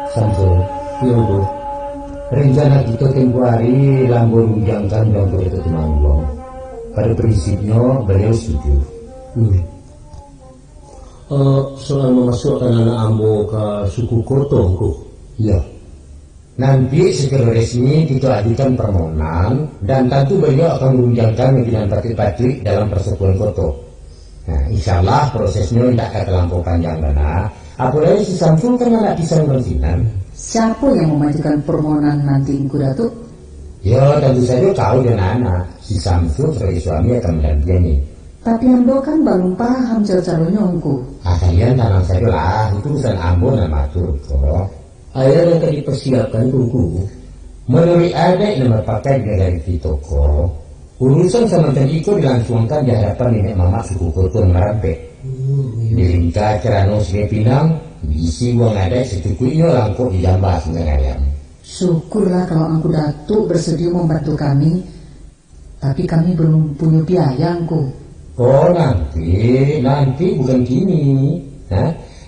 Samsul, ya Bu. Rencana kita tempoh hari lambung menjangkan dan berita Temanggung. Pada prinsipnya beliau setuju. Soal memasukkan anak ambo ke suku Kotong ku. Ya. Nanti secara resmi kita ajukan permohonan dan tentu beliau akan menunjangkan pimpinan patrik-patrik dalam persekutuan Koto. Nah, insya Allah prosesnya tidak akan terlampau panjang dana. Apalagi si Samsul kan anak pisang bersinan. Siapa yang memajukan permohonan nanti Engku Datuk? Ya tentu saja kau dan anak. Si Samsul sebagai suami akan mendampingi. Tapi Ambo kan belum paham cara-caranya Engku. Kalian tanam saja lah. Itu urusan Ambo dan Matur kok. Air yang tadi persiapkan tunggu. Menurut adik nomor pakai dari Toko, urusan sementara itu dilangsungkan di hadapan nenek mama suku Koto Merampek. Dilingkar cerano sebagai pinang, diisi uang adik secukupnya langkuk dijambah dengan ayam. Syukurlah kalau Engku Datuk bersedia membantu kami. Tapi kami belum punya biaya Engku. Oh nanti bukan kini.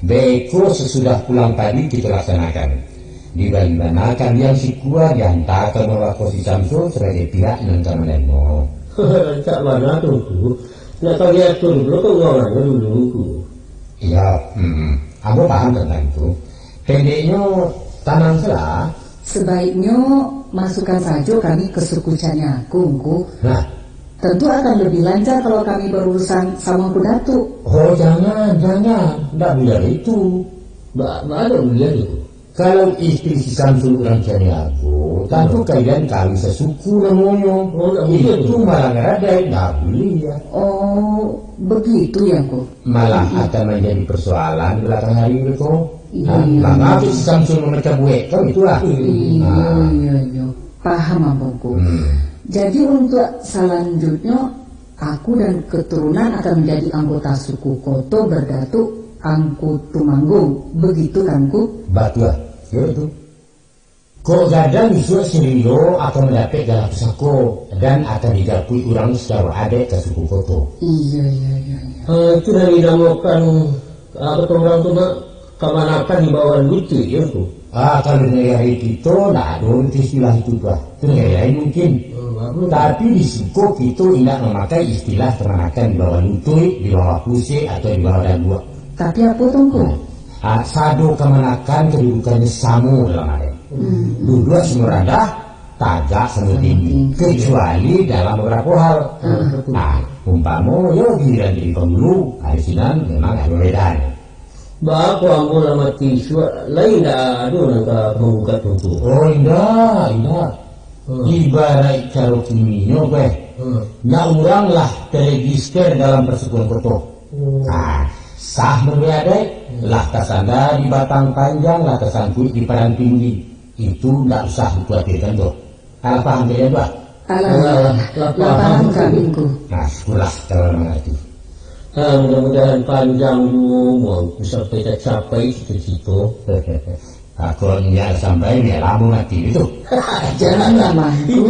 Beko sesudah pulang tadi kita laksanakan. Dibandingkan yang si kuat dihantarkan mewakil si Samsul sebagai pihak yang menenmo. Cak mana tunggu? Nak kau lihat dulu kau ngomongnya dulu. Iya, aku paham tentang itu. Pendeknya tanam salah. Sebaiknya masukkan saja kami ke suku Canyaku Engku. Nah, tentu akan lebih lancar kalau kami berurusan sama Engku Datuk. oh jangan, tidak boleh itu. Ada boleh itu. Kalau istri si Samsul orang Caniago, tentu kalian kali sesuku namanya. Itu malah ngeradai, tidak boleh ya. Oh, begitu ya Engku. Malah akan menjadi persoalan belakang hari ini kok. Maka si Samsul memecah buek, kan itulah. Iya. Paham Amboku. Jadi untuk selanjutnya aku dan keturunan akan menjadi anggota suku Koto berdatuk Angku Tumanggung. Begitu kan Ku? Betul, ya itu. Kok gadang isu sendiri akan mendapat galak sako dan akan digapui orang secara adik ke suku Koto. Iya. Itu dari dinamakan apa orang tu nak kemanakan di bawah lucu ya tu. Kalau negara kita tidak ada istilah itu tuh. Itu negara lain mungkin. Tapi di Siko kita tidak memakai istilah kemanakan di bawah lutut, di bawah pusing atau di bawah dagua. Tapi apa Tungku? Sado kemanakan kedudukannya sama dalam ada. Dua semua rendah, tagak semua tinggi. Kecuali dalam beberapa hal. Umpama yo giliran jadi pemulu, harisinan memang ada perbedaan. Bapak ambo lama tisu lain dah ada nak menggugat tu. Oh indah. Ibarat cara kimia nak orang lah terregister dalam persekutuan Koto. Sah berbeda lah kesanda di batang panjang lah kesangkut di padang tinggi. Itu tidak usah dikhawatirkan tuh. Kalau paham kalian Pak? Paham kami Ku. Nah syukurlah kalau mengerti. Mudah-mudahan panjang dulu mau bisa kita capai cita-cita. takut nggak sampai nih lambung hati itu. Jangan lamaku.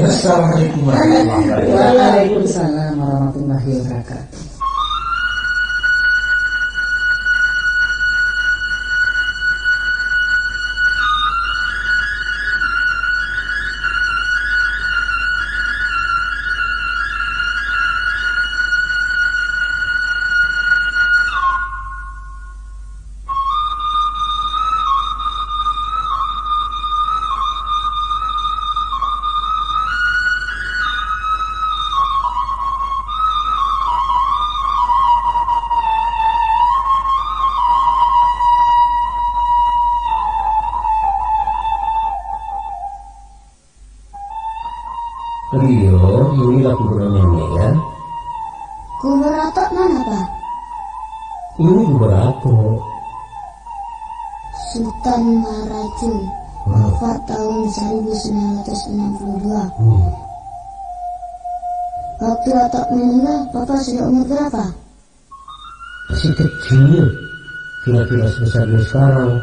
Assalamualaikum warahmatullahi wabarakatuh. Waalaikumsalam warahmatullahi wabarakatuh. Rio, inilah kuburan nenek ya. Kubur atok mana, Pak? Ini kubur aku. Sultan Marajun, wafat tahun 1962. Waktu atok meninggal, Bapak sudah umur berapa? Masih kecil. Kira-kira sebesar dia sekarang.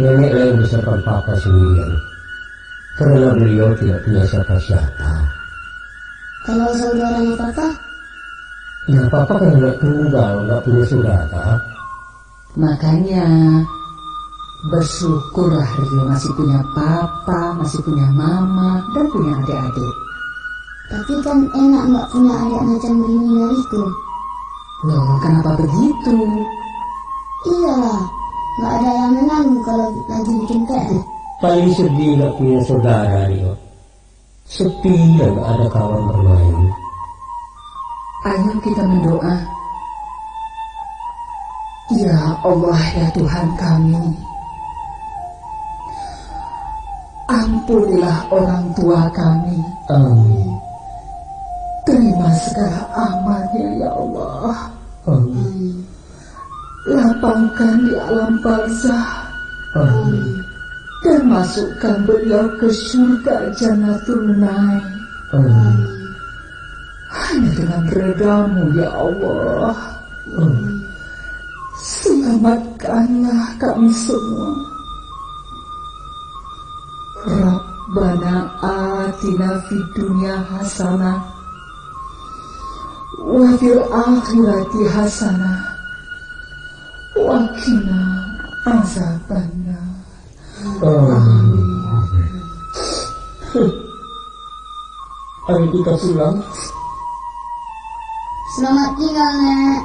Nenek lah yang besarkan papa sendirian. Karena beliau tidak punya siapa-siapa. Kalau saudaranya Papa? Ya papa kan nggak tunggal, nggak punya saudara. Makanya bersyukurlah Rio masih punya papa, masih punya mama, dan punya adik-adik. Tapi kan enak nggak punya adik macam Rini dariku. Loh, kenapa begitu? Iyalah, nggak ada yang menanggung kalau lagi bikin PR. Paling sedih nggak punya saudara Rio. Sepi dan nggak ada kawan bermain. Ayo kita mendoa. Ya Allah, ya Tuhan kami, ampunilah orang tua kami. Amin. Terima segala amalnya ya Allah. Amin. Lapangkan di alam barzah. Amin. Dan masukkan beliau ke surga Jannatul Naim. Amin. Hanya dengan redamu ya Allah. Selamatkanlah kami semua. Rabbana atina fid dunya hasanah wa fil akhirati hasanah wa qina azabannar. Ayo kita pulang. Selamat tinggal, Nek.